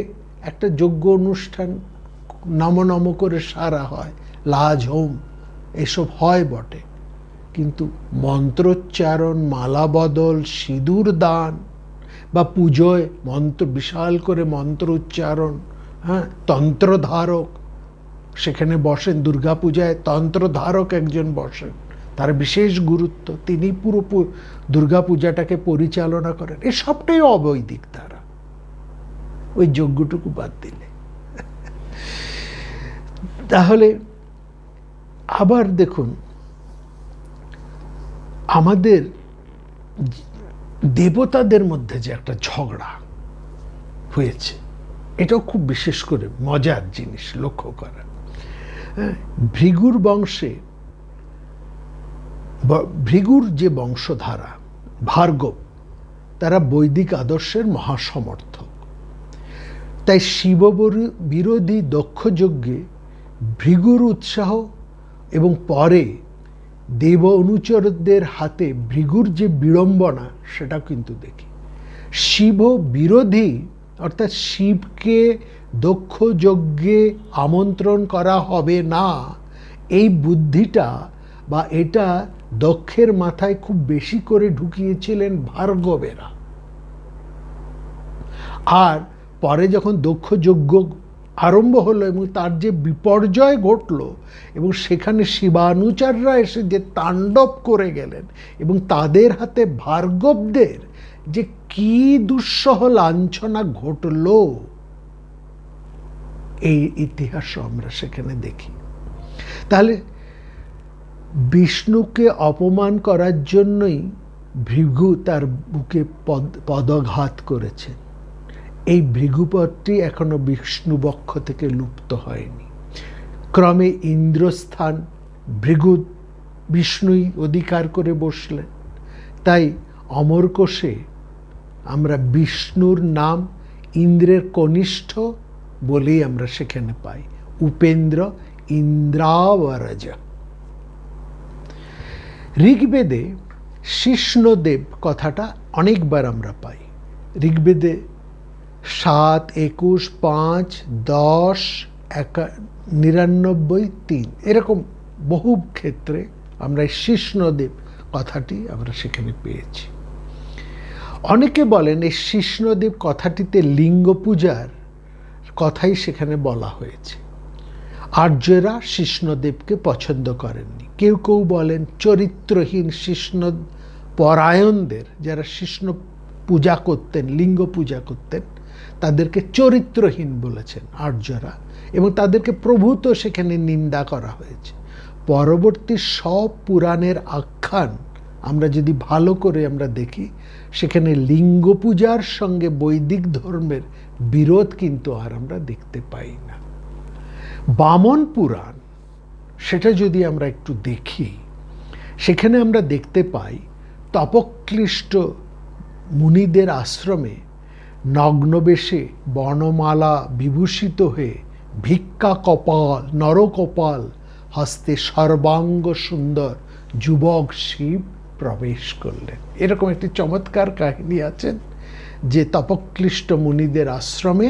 A: একটা যজ্ঞ অনুষ্ঠান নম করে সারা হয়, লাজ হোম এসব হয় বটে, কিন্তু মন্ত্রোচ্চারণ, মালা বদল, সিঁদুর দান বা পুজোয় বিশাল করে মন্ত্র উচ্চারণ, হ্যাঁ, তন্ত্রধারক সেখানে বসেন। দুর্গাপূজায় তন্ত্রধারক একজন বসেন, তার বিশেষ গুরুত্ব, তিনি পুরো দুর্গাপূজাটাকে পরিচালনা করেন। এই সবটাই অবৈদিক ধারা, ওই যজ্ঞটুকু বাদ দিলে। তাহলে আবার দেখুন, আমাদের দেবতাদের মধ্যে যে একটা ঝগড়া হয়েছে, এটাও খুব বিশেষ করে মজার জিনিস লক্ষ্য করা। ভৃগুর বংশে, ভৃগুর যে বংশধারা ভার্গব, তারা বৈদিক আদর্শের মহাসমর্থক। তাই শিব বিরোধী দক্ষ যজ্ঞে ভৃগুর উৎসাহ এবং পরে দেব অনুচরদের হাতে ভৃগুর যে বিড়ম্বনা, সেটা কিন্তু দেখি। শিব বিরোধী অর্থাৎ শিবকে দক্ষ যজ্ঞে আমন্ত্রণ করা হবে না, এই বুদ্ধিটা বা এটা দক্ষের মাথায় খুব বেশি করে ঢুকিয়েছিলেন ভার্গবেরা। আর পরে যখন দক্ষ যজ্ঞ আরম্ভ হলো এবং তার যে বিপর্যয় ঘটল এবং সেখানে শিবানুচাররা এসে যে তাণ্ডব করে গেলেন এবং তাদের হাতে ভার্গবদের যে কি দুঃসহ লাঞ্ছনা ঘটল, এই ইতিহাস আমরা সেখানে দেখি। তাহলে বিষ্ণুকে অপমান করার জন্যই ভৃগু তার বুকে পদাঘাত করেছেন। এই ভৃগুপদটি এখনো বিষ্ণু বক্ষ থেকে লুপ্ত হয়নি। ক্রমে ইন্দ্রস্থান ভৃগু বিষ্ণুই অধিকার করে বসলেন। তাই অমরকোষে আমরা বিষ্ণুর নাম ইন্দ্রের কনিষ্ঠ বলেই আমরা সেখানে পাই, উপেন্দ্র ইন্দ্রাবরজ। ঋগ্বেদে শিষ্ণদেব কথাটা অনেকবার আমরা পাই। ঋগ্বেদে 7, 21, 5, 10, 99, 3 এরকম বহু ক্ষেত্রে আমরা শিষ্ণদেব কথাটি আমরা সেখানে পেয়েছি। অনেকে বলেন এই শিষ্ণদেব কথাটিতে লিঙ্গ পূজার কথাই সেখানে বলা হয়েছে। আর্যরা শিষ্ণদেবকে পছন্দ করেননি। কেউ কেউ বলেন চরিত্রহীন শিষ্ণ পরায়ণদের, যারা শিষ্ণ পূজা করতেন, লিঙ্গ পূজা করতেন, তাদেরকে চরিত্রহীন বলেছেন আর্যরা, এবং তাদেরকে প্রভূত সেখানে নিন্দা করা হয়েছে। পরবর্তী সব পুরাণের আখ্যান আমরা যদি ভালো করে আমরা দেখি, সেখানে লিঙ্গ পূজার সঙ্গে বৈদিক ধর্মের বিরোধ কিন্তু আর আমরা দেখতে পাই না। বামন পুরাণ, সেটা যদি আমরা একটু দেখি, সেখানে আমরা দেখতে পাই তপক্লিষ্ট মুনিদের আশ্রমে নগ্নবেশে বর্ণমালা বিভূষিত হয়ে ভিক্ষা কপাল নরকপাল হস্তে সর্বাঙ্গ সুন্দর যুবক শিব প্রবেশ করলেন। এরকম একটি চমৎকার কাহিনী আছেন যে তপক্লিষ্ট মুনিদের আশ্রমে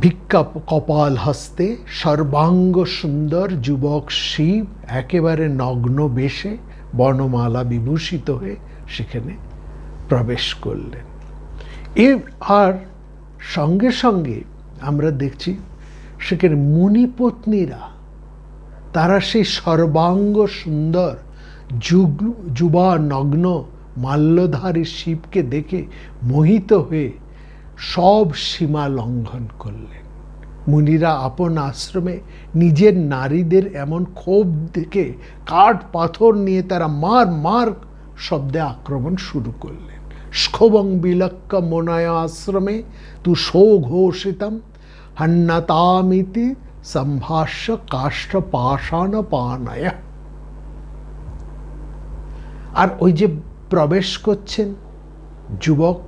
A: ভিক্ষা কপাল হস্তে সর্বাঙ্গ সুন্দর যুবক শিব একেবারে নগ্ন বেশে বর্ণমালা বিভূষিত হয়ে সেখানে প্রবেশ করলেন। আর সঙ্গে সঙ্গে আমরা দেখছি সেখানে মুনিপত্নীরা, তারা সেই সর্বাঙ্গ সুন্দর যুবা নগ্ন মাল্যধারী শিবকে দেখে মোহিত হয়ে সব সীমা লঙ্ঘন করলেন। মুনিরা আপন আশ্রমে নিজের নারীদের এমন ক্ষোভ দেখে কাঠ পাথর নিয়ে তারা মার মার শব্দে আক্রমণ শুরু করলেন। স্খবং বিলক্ক মোনায় আশ্রমে তু সৌঘোষিতম হন্নতামিতি সম্ভাষ্য কাষ্ঠ পাষাণ পানায়। আর ওই যে প্রবেশ করছেন যুবক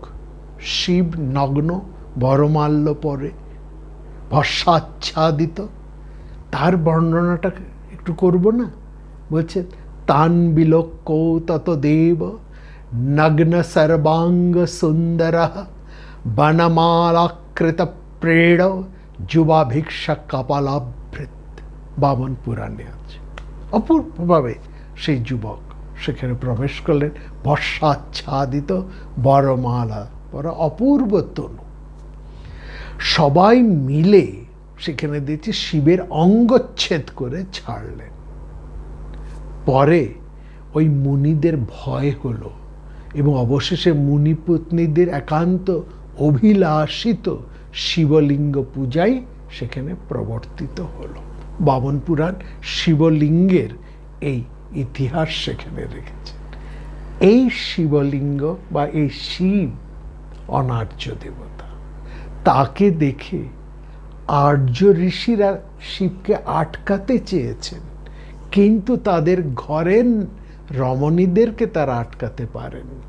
A: শিব নগ্ন বরমাল্য পরে ভস্মাচ্ছাদিত, তার বর্ণনাটা একটু করব না? বলছে তান বিলোক্য তত দেব নগ্ন সর্বাঙ্গ সুন্দর বনমালাকৃত প্রেড যুবাভিক্ষা কপালাভৃত। বামন পুরাণে আছে। অপূর্বভাবে সেই যুবক সেখানে প্রবেশ করলেন, ভস্মাচ্ছাদিত বরমালা পরা অপূর্ব তনু। সবাই মিলে সেখানে দেখছি শিবের অঙ্গচ্ছেদ করে ছাড়লেন। পরে ওই মুনিদের ভয় হলো এবং অবশেষে মুনিপত্নীদের একান্ত অভিলাষিত শিবলিঙ্গ পূজাই সেখানে প্রবর্তিত হলো। বামন পুরাণ শিবলিঙ্গের এই ইতিহাস সেখানে রেখেছে। এই শিবলিঙ্গ বা এই শিব অনার্য দেবতা, তাকে দেখে আর্য ঋষিরা শিবকে আটকাতে চেয়েছেন, কিন্তু তাদের ঘরের রমণীদেরকে তারা আটকাতে পারেননি।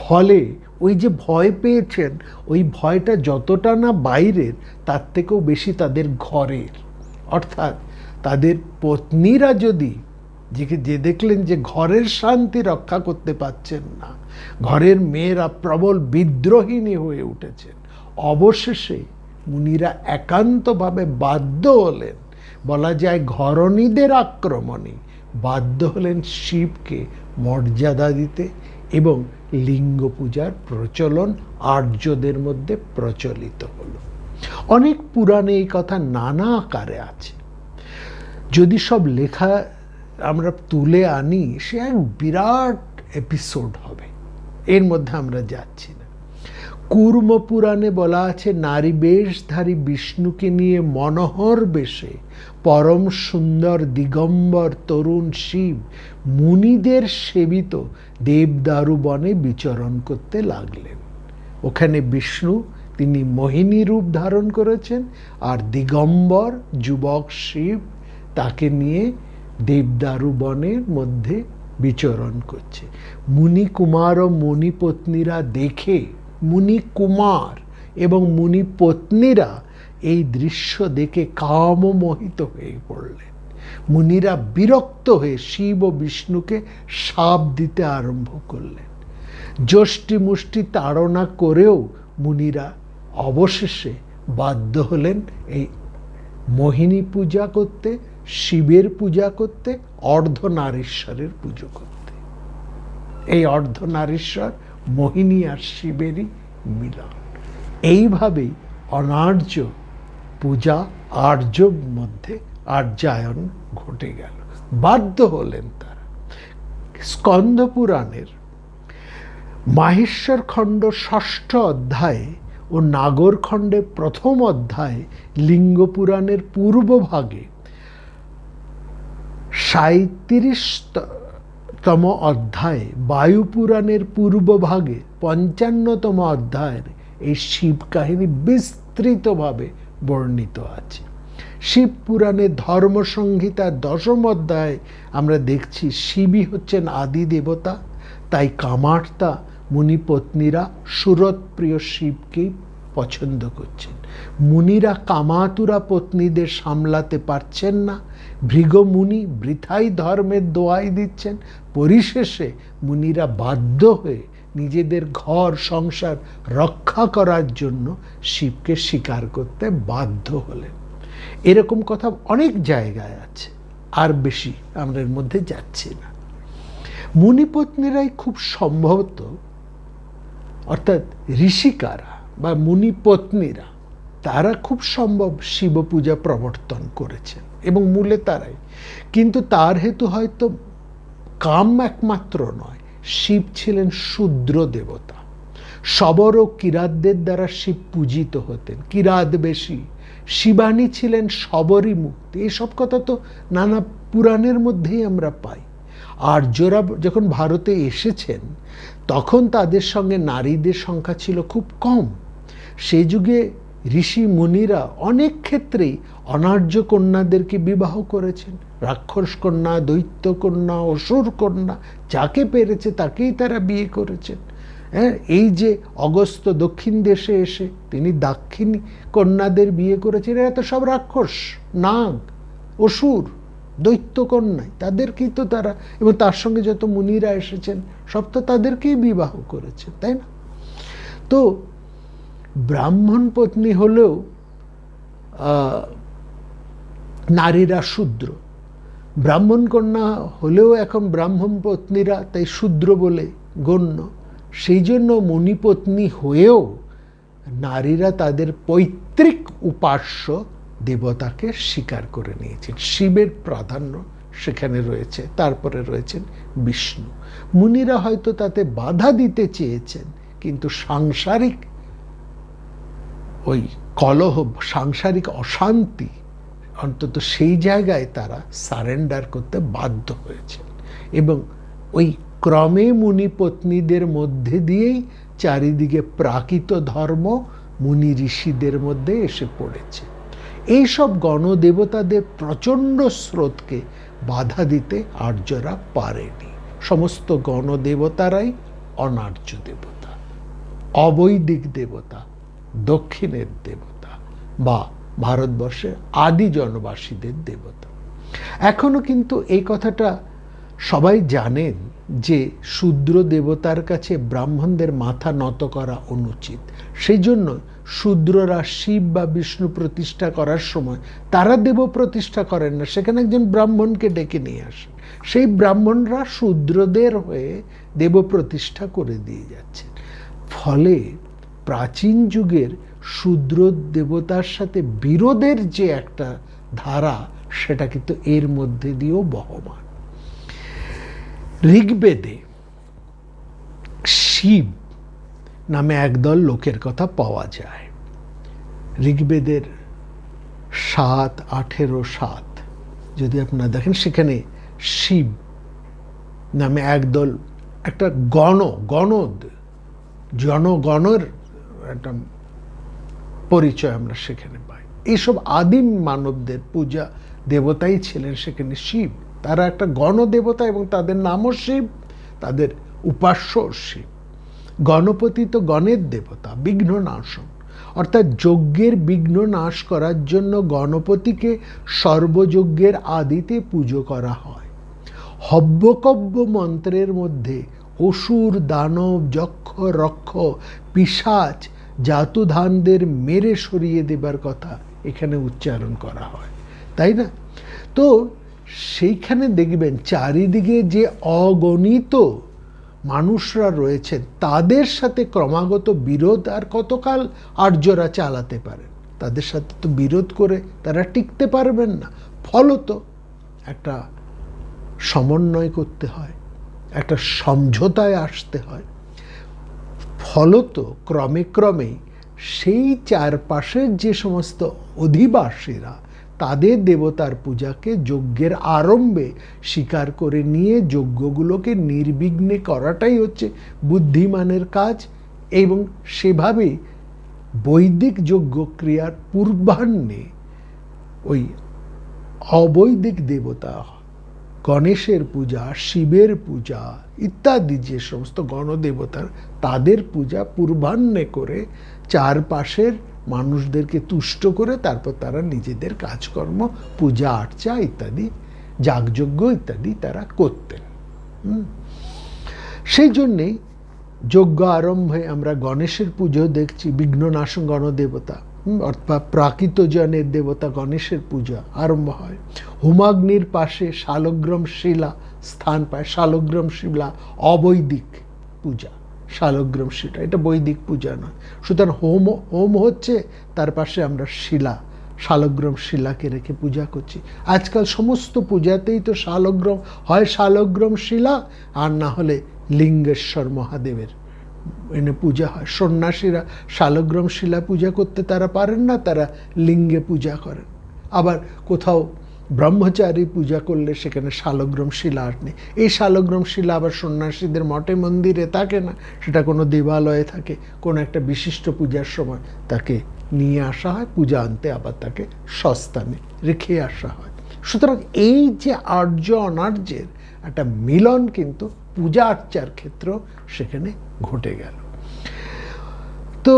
A: ফলে ওই যে ভয় পেয়েছেন, ওই ভয়টা যতটা না বাইরের, তার থেকেও বেশি তাদের ঘরের। অর্থাৎ তাদের পত্নীরা যদি যে দেখলেন যে ঘরের শান্তি রক্ষা করতে পারছেন না, ঘরের মেয়েরা প্রবল বিদ্রোহিণী হয়ে উঠেছেন, অবশেষে মুনিরা একান্তভাবে বাধ্য হলেন, বলা যায় ঘরণীদের আক্রমণে বাধ্য হলেন শিবকে মর্যাদা দিতে, এবং লিঙ্গ পূজার প্রচলন আর্যদের মধ্যে প্রচলিত হলো। অনেক পুরাণে এই কথা নানা আকারে আছে। যদি সব লেখা আমরা তুলে আনি, সে এক বিরাট এপিসোড হবে, এর মধ্যে আমরা যাচ্ছি না। কূর্ম পুরাণে বলা আছে, নারী বেশধারী বিষ্ণুকে নিয়ে মনোহর বেশে পরম সুন্দর দিগম্বর তরুণ শিব মুনিদের সেবিত দেবদারু বনে বিচরণ করতে লাগলেন। ওখানে বিষ্ণু তিনি মোহিনী রূপ ধারণ করেছেন, আর দিগম্বর যুবক শিব তাকে নিয়ে দেবদারু বনের মধ্যে বিচরণ করছে। মুনি কুমার ও মুনি পত্নীরা দেখে, মুনি কুমার এবং মুনি পত্নীরা এই দৃশ্য দেখে কামমোহিত হয়ে পড়লেন। মুনিরা বিরক্ত হয়ে শিব ও বিষ্ণুকে শাপ দিতে আরম্ভ করলেন। যষ্টি মুষ্টি তাড়না করেও মুনিরা অবশেষে বাধ্য হলেন এই মোহিনী পূজা করতে, শিবের পূজা করতে, অর্ধনারীশ্বরের পুজো করতে। এই অর্ধনারীশ্বর মোহিনী আর শিবেরই মিলন। এইভাবেই অনার্য পূজা আর্য মধ্যে আর্যায়ন ঘটে গেল, বাধ্য হলেন তারা। স্কন্দ পুরাণের মাহেশ্বর খণ্ড ৬ষ্ঠ অধ্যায়ে ও নাগর খণ্ডে ১ম অধ্যায়ে, লিঙ্গ পুরাণের পূর্বভাগে ৩৭তম অধ্যায়ে, বায়ু পুরাণের পূর্বভাগে ৫৫তম অধ্যায়ের এই শিব কাহিনী বিস্তৃতভাবে বর্ণিত আছে। শিব পুরাণে ধর্মসংহিতার ১০ম অধ্যায়ে আমরা দেখছি শিবই হচ্ছেন আদি দেবতা, তাই কামার্তা মুনিপত্নীরা সুরতপ্রিয় শিবকেই পছন্দ করছেন। মুনিরা কামাতুরা পত্নীদের সামলাতে পারছেন না, ভৃগ মুনি বৃথাই ধর্মের দোয়াই দিচ্ছেন। পরিশেষে মুনিরা বাধ্য হয়ে নিজেদের ঘর সংসার রক্ষা করার জন্য শিবকে স্বীকার করতে বাধ্য হলেন। এরকম কথা অনেক জায়গায় আছে, আর বেশি আমরা এর মধ্যে যাচ্ছি না। মুনিপত্নীরাই খুব সম্ভবত, অর্থাৎ ঋষিকারা বা মুনিপত্নীরা, তারা খুব সম্ভব শিব পূজা প্রবর্তন করেছেন এবং মূলে তারাই। কিন্তু তার হেতু হয়তো কাম একমাত্র নয়, শিব ছিলেন শূদ্র দেবতা। শবর ও কিরাতদের দ্বারা শিব পূজিত হতেন, কিরাত বেশি। শিবানী ছিলেন শবরী মুক্তি। এইসব কথা তো নানা পুরাণের মধ্যেই আমরা পাই। আর্যরা যখন ভারতে এসেছেন তখন তাদের সঙ্গে নারীদের সংখ্যা ছিল খুব কম। সেই যুগে ঋষি মুনিরা অনেক ক্ষেত্রেই অনার্য কন্যাদেরকে বিবাহ করেছেন। রাক্ষস কন্যা, দৈত্য কন্যা, অসুর কন্যা, যাকে পেরেছে তাকেই তারা বিয়ে করেছেন। হ্যাঁ, এই যে অগস্ত্য দক্ষিণ দেশে এসে তিনি দাক্ষিণী কন্যাদের বিয়ে করেছেন, এরা তো সব রাক্ষস, নাগ, অসুর, দৈত্য কন্যায়, তাদেরকেই তো তারা, এবং তার সঙ্গে যত মুনিরা এসেছেন সব তো তাদেরকেই বিবাহ করেছেন, তাই না? তো ব্রাহ্মণ পত্নী হলেও নারীরা শূদ্র, ব্রাহ্মণ কন্যা হলেও এখন ব্রাহ্মণ পত্নীরা তাই শূদ্র বলে গণ্য। সেই জন্য মুনিপত্নী হয়েও নারীরা তাদের পৈতৃক উপাস্য দেবতাকে স্বীকার করে নিয়েছেন। শিবের প্রাধান্য সেখানে রয়েছে, তারপরে রয়েছেন বিষ্ণু। মুনিরা হয়তো তাতে বাধা দিতে চেয়েছেন, কিন্তু সাংসারিক ওই কলহ, সাংসারিক অশান্তি, অন্তত সেই জায়গায় তারা সারেন্ডার করতে বাধ্য হয়েছেন। এবং ওই ক্রমে মুনিপত্নীদের মধ্যে দিয়েই চারিদিকে প্রাকৃত ধর্ম মুনি ঋষিদের মধ্যে এসে পড়েছে। এইসব গণদেবতাদের প্রচণ্ড স্রোতকে বাধা দিতে আর্যরা পারেনি। সমস্ত গণদেবতারাই অনার্য দেবতা, অবৈদিক দেবতা, দক্ষিণের দেবতা বা ভারতবর্ষের আদি জনবাসীদের দেবতা। এখনো কিন্তু এই কথাটা সবাই জানেন যে শূদ্র দেবতার কাছে ব্রাহ্মণদের মাথা নত করা অনুচিত। সেই জন্য শূদ্ররা শিব বা বিষ্ণু প্রতিষ্ঠা করার সময় তারা দেব প্রতিষ্ঠা করেন না, সেখানে একজন ব্রাহ্মণকে ডেকে নিয়ে আসেন। সেই ব্রাহ্মণরা শূদ্রদের হয়ে দেব প্রতিষ্ঠা করে দিয়ে যাচ্ছেন। ফলে প্রাচীন যুগের শূদ্র দেবতার সাথে বিরোধের যে একটা ধারা, সেটা কিন্তু এর মধ্যে দিয়েও বহমান। ঋগ্বেদে শিব নামে একদল লোকের কথা পাওয়া যায়। ঋগ্বেদের ৭:১৮ যদি আপনারা দেখেন, সেখানে শিব নামে একদল, একটা জনগণের একটা পরিচয় আমরা সেখানে পাই। এইসব আদিম মানবদের পূজা দেবতাই ছিলেন সেখানে শিব। তারা একটা গণদেবতা এবং তাদের নামও শিব, তাদের উপাস্য শিব। গণপতি তো গণের দেবতা, বিঘ্ন নাশন, অর্থাৎ যজ্ঞের বিঘ্ন নাশ করার জন্য গণপতিকে সর্বযজ্ঞের আদিতে পুজো করা হয়। হব্যকব্য মন্ত্রের মধ্যে অসুর, দানব, যক্ষ, রক্ষ, পিশাচ, জাতুধানদের মেরে সরিয়ে দেবার কথা এখানে উচ্চারণ করা হয়, তাই না? তো সেইখানে দেখবেন চারিদিকে যে অগণিত মানুষরা রয়েছেন, তাদের সাথে ক্রমাগত বিরোধ আর কতকাল আর্যরা চালাতে পারেন? তাদের সাথে তো বিরোধ করে তারা টিকতে পারবেন না। ফলত একটা সমন্বয় করতে হয়, একটা সমঝোতায় আসতে হয়। ফলত ক্রমে ক্রমে সেই চারপাশের যে সমস্ত অধিবাসীরা তাদের দেবতার পূজাকে যজ্ঞের আরম্ভে স্বীকার করে নিয়ে যজ্ঞগুলোকে নির্বিঘ্নে করাটাই হচ্ছে বুদ্ধিমানের কাজ। এবং সেভাবেই বৈদিক যজ্ঞক্রিয়ার পূর্বাহ্নে ওই অবৈদিক দেবতা গণেশের পূজা, শিবের পূজা ইত্যাদি যে সমস্ত গণদেবতার, তাদের পূজা পূর্বাহ্নে করে চারপাশের মানুষদেরকে তুষ্ট করে তারপর তারা নিজেদের কাজকর্ম, পূজা আর্চা ইত্যাদি, যাগযজ্ঞ ইত্যাদি তারা করতেন। সেই জন্যেই যজ্ঞ আরম্ভে আমরা গণেশের পুজো দেখছি, বিঘ্ননাশন গণদেবতা অর্থাৎ প্রাকৃতজনের দেবতা গণেশের পূজা আরম্ভ হয়। হোমাগ্নির পাশে শালগ্রাম শিলা স্থান পায়। শালগ্রাম শিলা অবৈদিক পূজা, শালগ্রাম শিলা এটা বৈদিক পূজা নয়। সুতরাং হোম হচ্ছে, তার পাশে আমরা শিলা, শালগ্রাম শিলাকে রেখে পূজা করছি। আজকাল সমস্ত পূজাতেই তো শালগ্রাম হয়, শালগ্রাম শিলা, আর না হলে লিঙ্গেশ্বর মহাদেবের এনে পূজা হয়। সন্ন্যাসীরা শালগ্রাম শিলা পূজা করতে তারা পারেন না, তারা লিঙ্গে পূজা করেন। আবার কোথাও ব্রহ্মচারী পূজা করলে সেখানে শালগ্রাম শিলা আর নেই। এই শালগ্রাম শিলা আবার সন্ন্যাসীদের মঠে মন্দিরে থাকে না, সেটা কোনো দেবালয়ে থাকে। কোনো একটা বিশিষ্ট পূজার সময় তাকে নিয়ে আসা হয়, পূজা আনতে আবার তাকে সস্থানে রেখে আসা হয়। সুতরাং এই যে আর্য অনার্যের একটা মিলন কিন্তু পূজা আর্চার ক্ষেত্রেও সেখানে ঘটে গেল। তো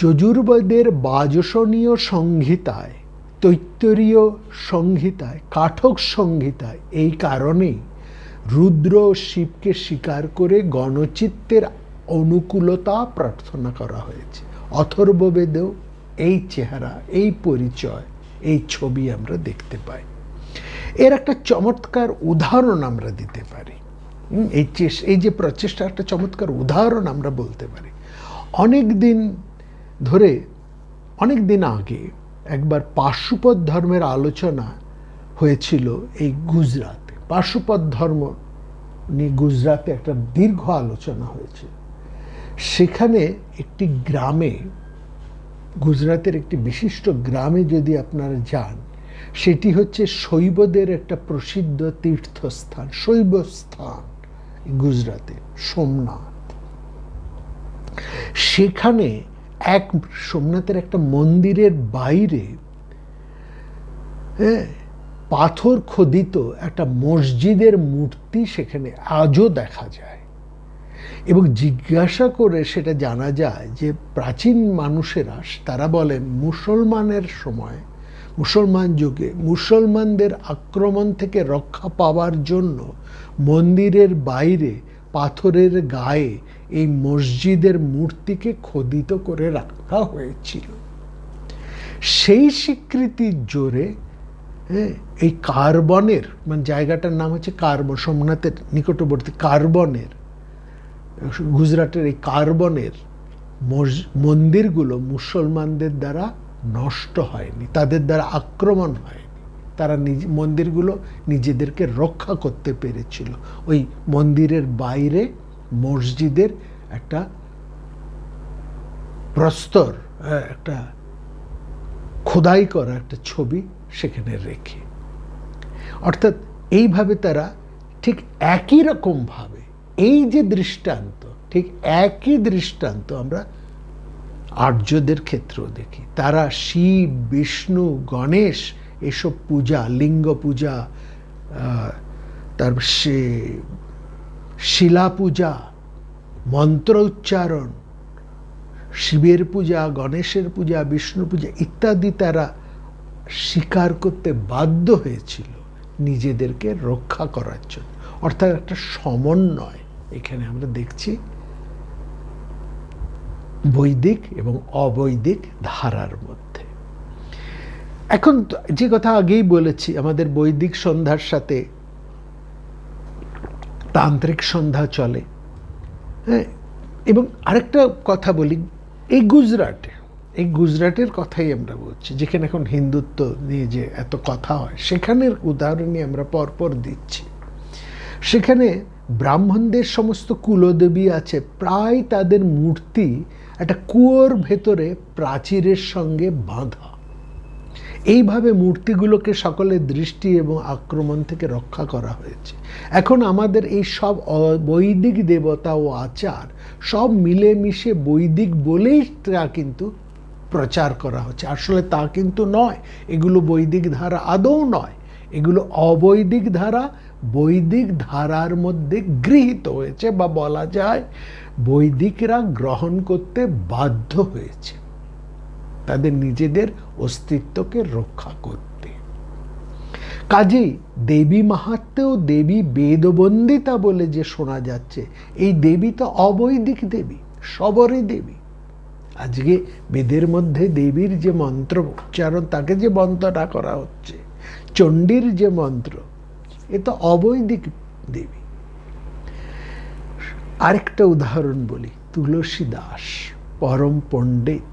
A: যজুর্বেদের বাজসনীয় সংহিতায়, তৈত্তরীয় সংহিতায়, কাঠক সংহিতায় এই কারণেই রুদ্র ও শিবকে স্বীকার করে গণচিত্তের অনুকূলতা প্রার্থনা করা হয়েছে। অথর্ববেদেও এই চেহারা, এই পরিচয়, এই ছবি আমরা দেখতে পাই। এর একটা চমৎকার উদাহরণ আমরা দিতে পারি। এই যে প্রচেষ্টা, একটা চমৎকার উদাহরণ আমরা বলতে পারি। অনেক দিন আগে একবার পাশুপত ধর্মের আলোচনা হয়েছিল এই গুজরাতে। পাশুপত ধর্ম নিয়ে গুজরাতে একটা দীর্ঘ আলোচনা হয়েছে। সেখানে একটি গ্রামে, গুজরাতের একটি বিশিষ্ট গ্রামে যদি আপনারা যান, সেটি হচ্ছে শৈবদের একটা প্রসিদ্ধ তীর্থস্থান, শৈব স্থান গুজরাতে, সোমনাথ। সেখানে সোমনাথের একটা মন্দিরের বাইরে পাথর খোদিত একটা মসজিদের মূর্তি সেখানে আজও দেখা যায়। এবং জিজ্ঞাসা করে সেটা জানা যায় যে প্রাচীন মানুষেরা তারা বলেন মুসলমানের সময়, মুসলমান যুগে মুসলমানদের আক্রমণ থেকে রক্ষা পাওয়ার জন্য মন্দিরের বাইরে পাথরের গায়ে এই মসজিদের মূর্তিকে খোদিত করে রাখা হয়েছিল। সেই স্বীকৃতির জোরে এই কার্বনের, মানে জায়গাটার নাম হচ্ছে কার্বন, সোমনাথের নিকটবর্তী কার্বনের, গুজরাটের এই কার্বনের মন্দিরগুলো মুসলমানদের দ্বারা নষ্ট হয়নি, তাদের দ্বারা আক্রমণ হয়নি। তারা মন্দিরগুলো নিজেদেরকে রক্ষা করতে পেরেছিল। ওই মন্দিরের বাইরে মসজিদের একটা প্রস্তর, একটা খোদাই করা একটা ছবি সেখানে রেখে। অর্থাৎ এইভাবে তারা ঠিক একই রকমভাবে, এই যে দৃষ্টান্ত, ঠিক একই দৃষ্টান্ত আমরা আর্যদের ক্ষেত্রেও দেখি। তারা শিব, বিষ্ণু, গণেশ এসব পূজা, লিঙ্গ পূজা, তারপর সে শিলা পূজা, মন্ত্র উচ্চারণ, শিবের পূজা, গণেশের পূজা, বিষ্ণু পূজা ইত্যাদি তারা স্বীকার করতে বাধ্য হয়েছিল নিজেদেরকে রক্ষা করার জন্য। অর্থাৎ একটা সমন্বয় এখানে আমরা দেখছি বৈদিক এবং অবৈদিক ধারার মধ্যে। এখন যে কথা আগেই বলেছি, আমাদের বৈদিক সন্ধ্যার সাথে তান্ত্রিক সন্ধ্যা চলে। হ্যাঁ, এবং আরেকটা কথা বলি, এই গুজরাটের কথাই আমরা বলছি, যেখানে এখন হিন্দুত্ব নিয়ে যে এত কথা হয়, সেখানের উদাহরণই আমরা পরপর দিচ্ছি। সেখানে ব্রাহ্মণদের সমস্ত কুলদেবী আছে, প্রায় তাদের মূর্তি একটা কুয়োর ভেতরে প্রাচীরের সঙ্গে বাঁধা। এইভাবে মূর্তিগুলোকে সকলের দৃষ্টি এবং আক্রমণ থেকে রক্ষা করা হয়েছে। এখন আমাদের এই সব বৈদিক দেবতা ও আচার সব মিলেমিশে বৈদিক বলেই তা কিন্তু প্রচার করা হচ্ছে। আসলে তা কিন্তু নয়, এগুলো বৈদিক ধারা আদৌ নয়, এগুলো অবৈদিক ধারা বৈদিক ধারার মধ্যে গৃহীত হয়েছে, বা বলা যায় বৈদিকরা গ্রহণ করতে বাধ্য হয়েছে তাদের নিজেদের অস্তিত্বকে রক্ষা করতে। কাজেই দেবী মাহাত্ম্যেও দেবী বেদবন্দিতা বলে যে শোনা যাচ্ছে, এই দেবী তো অবৈদিক দেবী, সবরই দেবী। আজকে বেদের মধ্যে দেবীর যে মন্ত্র উচ্চারণ, তাকে যে বন্দনা করা হচ্ছে, চণ্ডীর যে মন্ত্র, এ তো অবৈদিক দেবী। আরেকটা উদাহরণ বলি, তুলসী দাস পরম পণ্ডিত,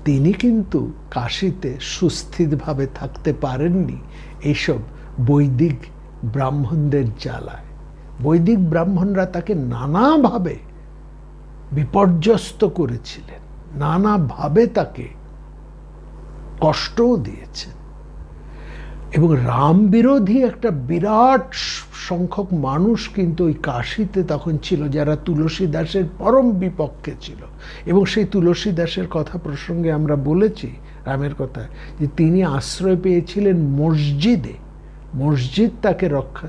A: তিনি কিন্তু কাশীতে সুস্থিরভাবে থাকতে পারেননি এইসব বৈদিক ব্রাহ্মণদের জ্বালায়। বৈদিক ব্রাহ্মণরা তাকে নানাভাবে বিপর্যস্ত করেছিলেন, নানাভাবে তাকে কষ্টও দিয়েছেন। এবং রাম বিরোধী একটা বিরাট সংখ্যক মানুষ কিন্তু ওই কাশীতে তখন ছিল, যারা তুলসী দাসের পরম বিপক্ষে ছিল। এবং সেই তুলসী দাসের কথা প্রসঙ্গে আমরা বলেছি, রামের কথা, যে তিনি আশ্রয় পেয়েছিলেন মসজিদে। মসজিদ তাকে রক্ষা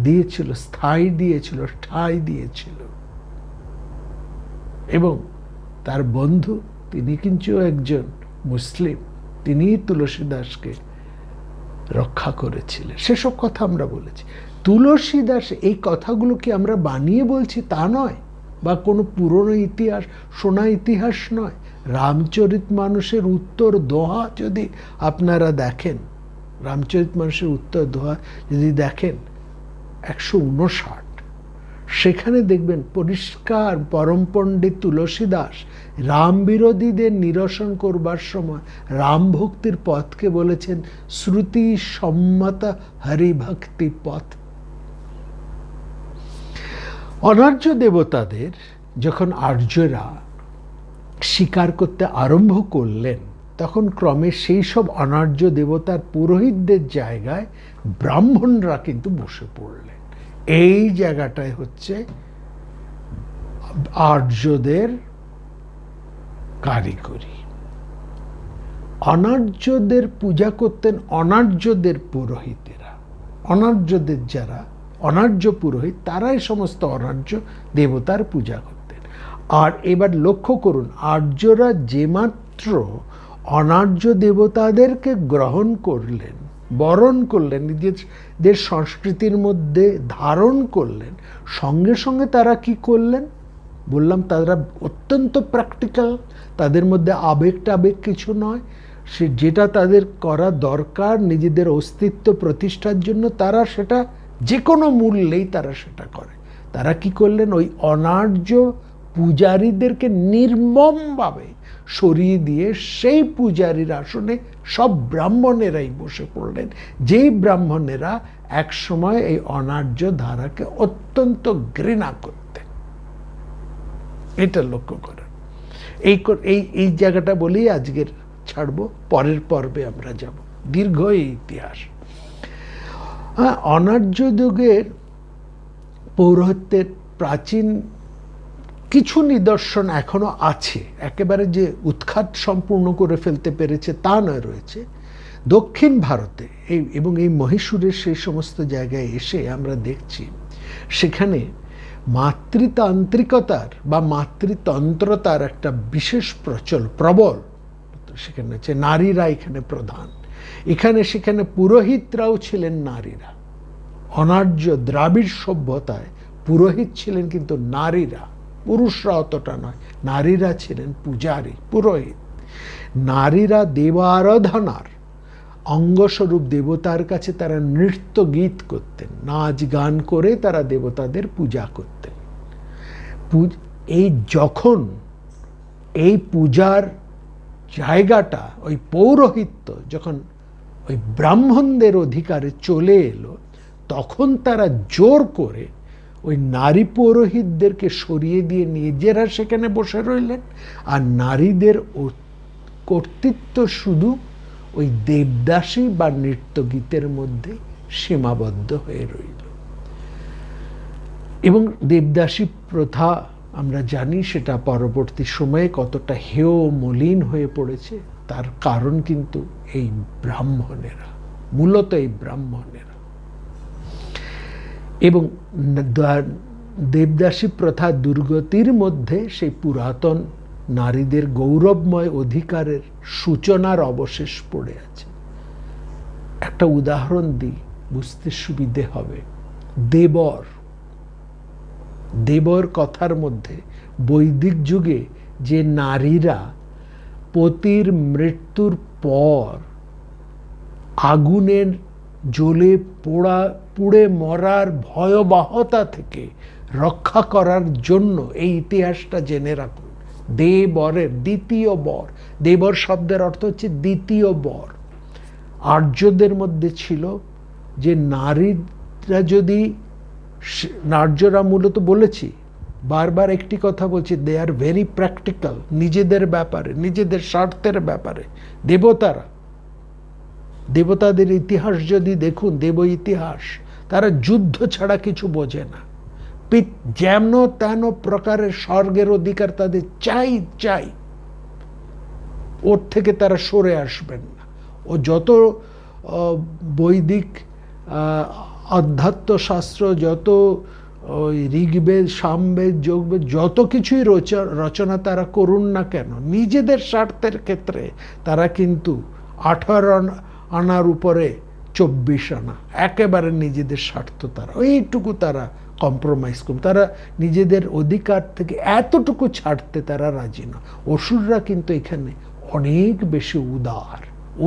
A: দিয়েছিল, ঠাঁই দিয়েছিল। এবং তার বন্ধু, তিনি কিন্তু একজন মুসলিম, তিনিই তুলসী দাসকে রক্ষা করেছিলেন। সেসব কথা আমরা বলেছি। তুলসী দাস, এই কথাগুলো কি আমরা বানিয়ে বলছি তা নয়, বা কোনো পুরনো ইতিহাস, শোনা ইতিহাস নয়। রামচরিতমানসের উত্তর দোহা যদি আপনারা দেখেন, রামচরিতমানসের উত্তর দোহা যদি দেখেন 159, সেখানে দেখবেন পরিষ্কার পরম পণ্ডিত তুলসী দাস রাম বিরোধীদের নিরসন করবার সময় রাম ভক্তির পথকে বলেছেন শ্রুতি সম্মত হরিভক্তি পথ। অনার্য দেবতাদের যখন আর্যরা স্বীকার করতে আরম্ভ করলেন, তখন ক্রমে সেই সব অনার্য দেবতার পুরোহিতদের জায়গায় ব্রাহ্মণরা কিন্তু বসে পড়লেন। এই জায়গাটায় হচ্ছে আর্যদের কারিগরি। অনার্যদের পূজা করতেন অনার্যদের পুরোহিতেরা। অনার্যদের যারা অনার্য পুরোহিত, তারাই সমস্ত অনার্য দেবতার পূজা করতেন। আর এবার লক্ষ্য করুন, আর্যরা যে মাত্র অনার্য দেবতাদেরকে গ্রহণ করলেন, বরণ করলেন, নিজেদের সংস্কৃতির মধ্যে ধারণ করলেন, সঙ্গে সঙ্গে তারা কি করলেন বললাম, তারা অত্যন্ত প্র্যাকটিক্যাল, তাদের মধ্যে আবেগ টাবেগ কিছু নয়। সে যেটা তাদের করা দরকার নিজেদের অস্তিত্ব প্রতিষ্ঠার জন্য, তারা সেটা যে কোনো মূল্যেই তারা সেটা করে। তারা কি করলেন, ওই অনার্য পূজারীদেরকে নির্মমভাবে সরিয়ে দিয়ে সেই পূজারীর আসনে সব ব্রাহ্মণেরাই বসে পড়লেন, যেই ব্রাহ্মণেরা এক সময় এই অনার্য ধারাকে অত্যন্ত ঘৃণা করতেন। এটা লক্ষ্য করেন। এই জায়গাটা বলেই আজকের ছাড়বো, পরের পর্বে আমরা যাব। দীর্ঘ এই ইতিহাস। অনার্য যুগের পৌরোহিত্যের প্রাচীন কিছু নিদর্শন এখনো আছে, একেবারে যে উৎখাত সম্পূর্ণ করে ফেলতে পেরেছে তা নয়, রয়েছে। দক্ষিণ ভারতে এবং এই মহীশূরের সেই সমস্ত জায়গায় এসে আমরা দেখছি সেখানে মাতৃতান্ত্রিকতার বা মাতৃতন্ত্রতার একটা বিশেষ প্রবল সেখানে হচ্ছে, নারীরা এখানে প্রধান। এখানে সেখানে পুরোহিতরাও ছিলেন নারীরা। অনার্য দ্রাবিড় সভ্যতায় পুরোহিত ছিলেন কিন্তু নারীরা, পুরুষরা অতটা নয়। নারীরা ছিলেন পূজারী, পুরোহিত। নারীরা দেবারাধনার অঙ্গস্বরূপ দেবতার কাছে তারা নৃত্য গীত করতেন, নাচ গান করে তারা দেবতাদের পূজা করতেন। যখন এই পূজার জায়গাটা, ওই পৌরোহিত্য যখন ওই ব্রাহ্মণদের অধিকারে চলে এলো, তখন তারা জোর করে ওই নারী পৌরোহিতদেরকে সরিয়ে দিয়ে নিজেরা সেখানে বসে রইলেন, আর নারীদের কর্তৃত্ব শুধু ওই দেবদাসী বা নৃত্যগীতের মধ্যে সীমাবদ্ধ হয়ে রইল। এবং দেবদাসী প্রথা আমরা জানি সেটা পরবর্তী সময়ে কতটা হেয় মলিন হয়ে পড়েছে, তার কারণ কিন্তু এই ব্রাহ্মণেরা, মূলত এই ব্রাহ্মণেরা। এবং দেবদাসী প্রথা দুর্গতির মধ্যে সেই পুরাতন নারীদের গৌরবময় অধিকারের সূচনার অবশেষ পড়ে আছে। একটা উদাহরণ দিই, বুঝতে সুবিধে হবে। দেবর কথার মধ্যে বৈদিক যুগে যে নারীরা পতির মৃত্যুর পর আগুনের জ্বলে পুড়ে মরার ভয়াবহতা থেকে রক্ষা করার জন্য, এই ইতিহাসটা জেনে রাখুন, দেবরের দ্বিতীয় বর, দেবর শব্দের অর্থ হচ্ছে দ্বিতীয় বর। আর্যদের মধ্যে ছিল যে নার্যরা মূলত, বলেছি বারবার একটি কথা বলছি, দে আর ভেরি প্র্যাকটিক্যাল, নিজেদের ব্যাপারে, নিজেদের স্বার্থের ব্যাপারে। দেবতাদের ইতিহাস যদি দেখুন, দেব ইতিহাস, তারা যুদ্ধ ছাড়া কিছু বোঝে না। যেন তেন প্রকারের স্বর্গের অধিকার তাদের চাই, ওর থেকে তারা সরে আসবেন না। ও যত বৈদিক আধ্যাত্মশাস্ত্র, যত ওই ঋগ্বেদ, সামবেদ, যোগবেদ, যত কিছুই রচনা তারা করুন না কেন, নিজেদের স্বার্থের ক্ষেত্রে তারা কিন্তু 18 আনার উপরে 24 আনা, একেবারে নিজেদের স্বার্থ, তারা ওইটুকু তারা কম্প্রোমাইজ করবে, তারা নিজেদের অধিকার থেকে এতটুকু ছাড়তে তারা রাজি না। অসুররা কিন্তু এখানে অনেক বেশি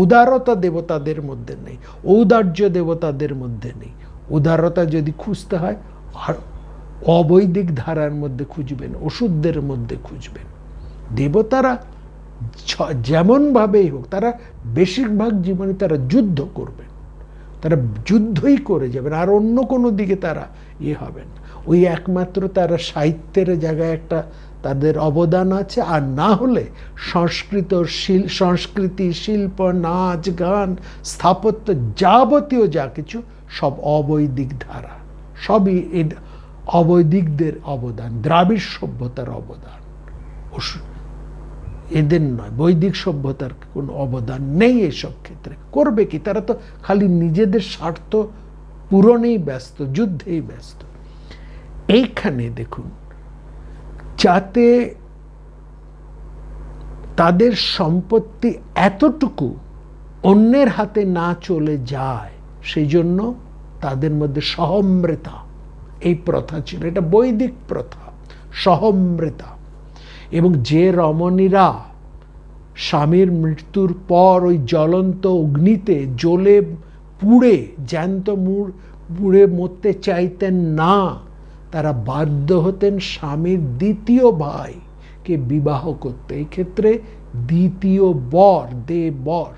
A: উদারতা দেবতাদের মধ্যে নেই, ঔদার্য দেবতাদের মধ্যে নেই। উদারতা যদি খুঁজতে হয় আর অবৈদিক ধারার মধ্যে খুঁজবেন, অসুরদের মধ্যে খুঁজবেন। দেবতারা যেমনভাবেই হোক, তারা বেশিরভাগ জীবনে তারা যুদ্ধ করবেন, তারা যুদ্ধই করে যাবেন, আর অন্য কোনো দিকে তারা হবেন। ওই একমাত্র তারা সাহিত্যের জায়গায় একটা তাদের অবদান আছে, আর না হলে সংস্কৃতি, শিল্প, নাচ গান, স্থাপত্য, যাবতীয় যা কিছু সব অবৈদিক ধারা, সবই অবৈদিকদের অবদান, দ্রাবিড় সভ্যতার অবদান, এদের নয়। বৈদিক সভ্যতার কোনো অবদান নেই এসব ক্ষেত্রে। করবে কি? তারা তো খালি নিজেদের স্বার্থ পূরণেই ব্যস্ত, যুদ্ধেই ব্যস্ত। এইখানে দেখুন, যাতে তাদের সম্পত্তি এতটুকু অন্যের হাতে না চলে যায়, সেই জন্য তাদের মধ্যে সহমৃতা, এই প্রথা ছিল। এটা বৈদিক প্রথা, সহমৃতা। এবং যে রমণীরা স্বামীর মৃত্যুর পর ওই জ্বলন্ত অগ্নিতে জ্বলে পুড়ে জ্যান্ত পুড়ে মরতে চাইতেন না, তারা বাধ্য হতেন স্বামীর দ্বিতীয় ভাইকে বিবাহ করতে। এই ক্ষেত্রে দ্বিতীয় বর, দেবর,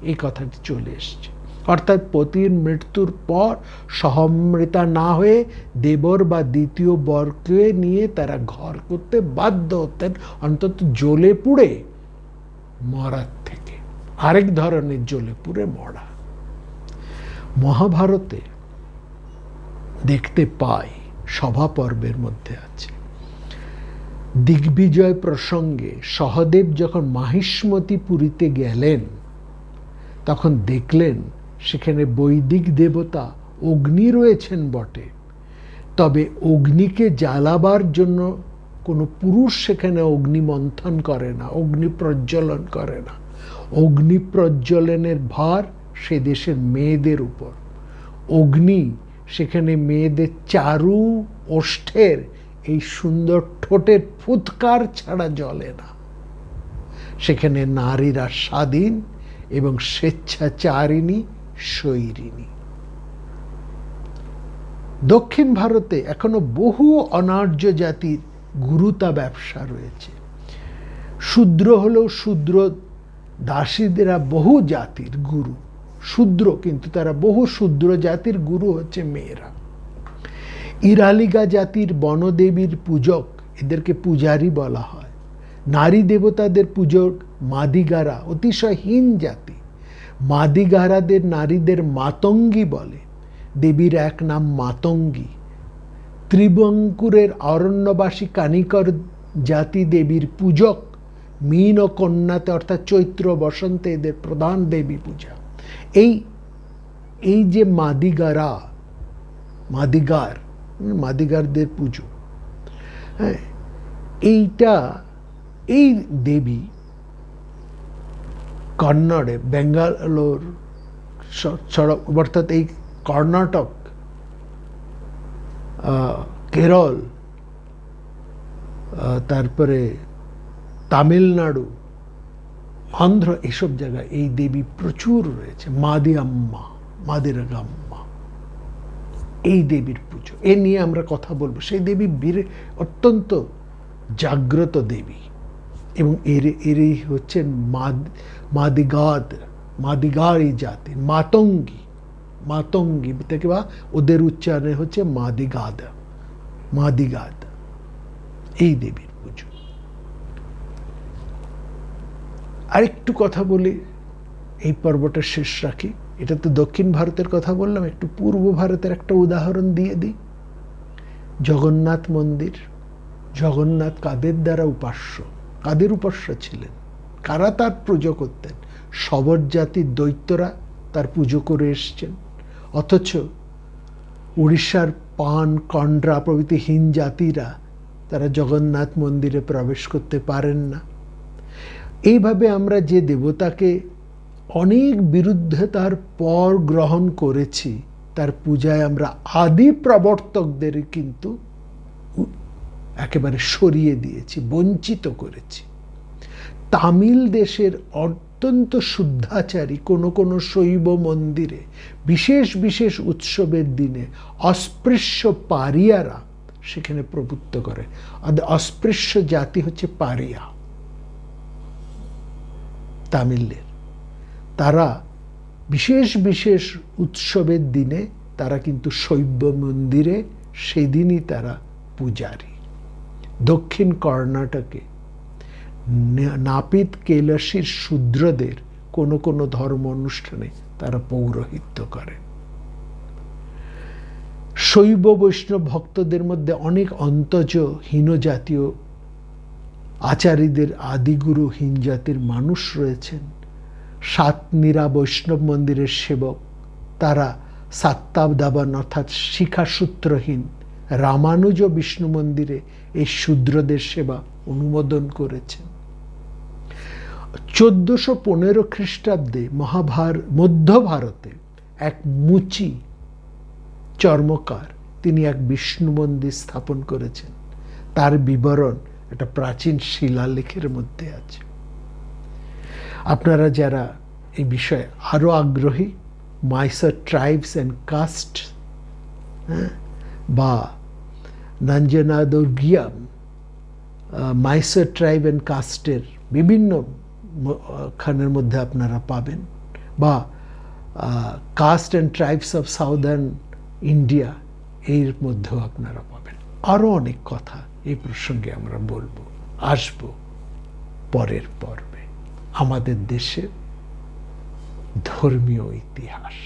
A: এই কথাটি চলে এসছে। অর্থাৎ পতির মৃত্যুর পর সহমৃতা না হয়ে দেবর বা দ্বিতীয় বরকে নিয়ে তারা ঘর করতে বাধ্য হতেন, অন্তত জ্বলে পুড়ে মরার থেকে। আরেক ধরনের জ্বলে পুড়ে মরা। মহাভারতে দেখতে পাই, সভা পর্বের মধ্যে আছে, দিগ্বিজয় প্রসঙ্গে সহদেব যখন মাহিষ্মতি পুরীতে গেলেন, তখন দেখলেন সেখানে বৈদিক দেবতা অগ্নি রয়েছেন বটে, তবে অগ্নিকে জ্বালাবার জন্য কোনো পুরুষ সেখানে অগ্নি মন্থন করে না, অগ্নি প্রজ্বলন করে না। অগ্নি প্রজ্বলনের ভার সে দেশের মেয়েদের উপর। অগ্নি সেখানে মেয়েদের চারু ওষ্ঠের এই সুন্দর ঠোঁটের ফুৎকার ছাড়া জ্বলে না। সেখানে নারীরা স্বাধীন এবং স্বেচ্ছাচারিণী, স্বৈরিণী। দক্ষিণ ভারতে এখনো বহু অনার্য জাতির গুরুতা ব্যবসা রয়েছে। শূদ্র হলেও শূদ্র দাসীদেরা বহু জাতির গুরু, শূদ্র কিন্তু তারা বহু শূদ্র জাতির গুরু হচ্ছে মেয়েরা। ইরালিগা জাতির বনদেবীর পূজক, এদেরকে পূজারী বলা হয়। নারী দেবতাদের পূজক মাদিগারা, অতিশয় হীন জাতি। মাদিগারাদের নারীদের মাতঙ্গী বলে। দেবীর এক নাম মাতঙ্গী। ত্রিবঙ্কুরের অরণ্যবাসী কানিকর জাতি দেবীর পূজক। মীন ও কন্যাতে অর্থাৎ চৈত্র বসন্তে এদের প্রধান দেবী পূজা। এই যে মাদিগারদের পুজো, হ্যাঁ, এই দেবী কন্নড়ে, বেঙ্গালোর, অর্থাৎ এই কর্ণাটক, কেরল, তারপরে তামিলনাড়ু, অন্ধ্র, এসব জায়গায় এই দেবী প্রচুর রয়েছে। মাদিরাগাম্মা, এই দেবীর পুজো, এ নিয়ে আমরা কথা বলবো। সেই দেবী অত্যন্ত জাগ্রত দেবী এবং এরই হচ্ছেন মাদিগার এই জাতির মাতঙ্গী থেকে, বা ওদের উচ্চারণে হচ্ছে মাদিগাদ, এই দেবীর পুজো। আরেকটু কথা বলি, এই পর্বটা শেষ রাখি। এটা তো দক্ষিণ ভারতের কথা বললাম, একটু পূর্ব ভারতের একটা উদাহরণ দিয়ে দিই। জগন্নাথ মন্দির। জগন্নাথ কাদের দ্বারা উপাস্য, কাদের উপাস্য ছিলেন, কারা তার পুজো করতেন? শবর জাতির দৈত্যরা তার পুজো করে এসছেন। অথচ উড়িষ্যার পান, কন্ড্রা প্রভৃতি হীন জাতিরা তারা জগন্নাথ মন্দিরে প্রবেশ করতে পারেন না। এইভাবে আমরা যে দেবতাকে অনেক বিরুদ্ধতার পর গ্রহণ করেছি, তার পূজায় আমরা আদি প্রবর্তকদের কিন্তু একেবারে সরিয়ে দিয়েছি, বঞ্চিত করেছি। তামিল দেশের অত্যন্ত শুদ্ধাচারী কোনো শৈব মন্দিরে বিশেষ বিশেষ উৎসবের দিনে অস্পৃশ্য পারিয়ারা সেখানে প্রভুত্ব করে। অস্পৃশ্য জাতি হচ্ছে পারিয়া তামিলদের। তারা বিশেষ বিশেষ উৎসবের দিনে তারা কিন্তু শৈব মন্দিরে সেদিনই তারা পূজারী। দক্ষিণ কর্ণাটকে নাপিত কৈলাসীর শূদ্রদের কোনো ধর্ম অনুষ্ঠানে তারা পৌরোহিত্য করেন। শৈব বৈষ্ণব ভক্তদের মধ্যে অনেক অন্তজ হীন জাতীয় আচারীদের আদিগুরু হীন জাতির মানুষ রয়েছেন। সাতনিরা বৈষ্ণব মন্দিরের সেবক, তারা সাত্তাবদাবান অর্থাৎ শিখাসূত্রহীন রামানুজ বিষ্ণু মন্দিরে এই শূদ্রদের সেবা অনুমোদন করেছেন। 1415 খ্রিস্টাব্দে মধ্য ভারতে এক মুচি চর্মকার, তিনি এক বিষ্ণু মন্দির স্থাপন করেছেন। তার বিবরণ একটা প্রাচীন শিলালেখের মধ্যে আছে। আপনারা যারা এই বিষয়ে আরো আগ্রহী, মাইসর ট্রাইবস অ্যান্ড কাস্ট বা নঞ্জনাদুর্গিয়াম, মাইসর ট্রাইব অ্যান্ড কাস্টের বিভিন্ন খানের মধ্যে আপনারা পাবেন, বা caste and tribes of southern India, এর মধ্যেও আপনারা পাবেন। আরো অনেক কথা এই প্রসঙ্গে আমরা বলবো, আসবো পরের পর্বে। আমাদের দেশের ধর্মীয় ইতিহাস।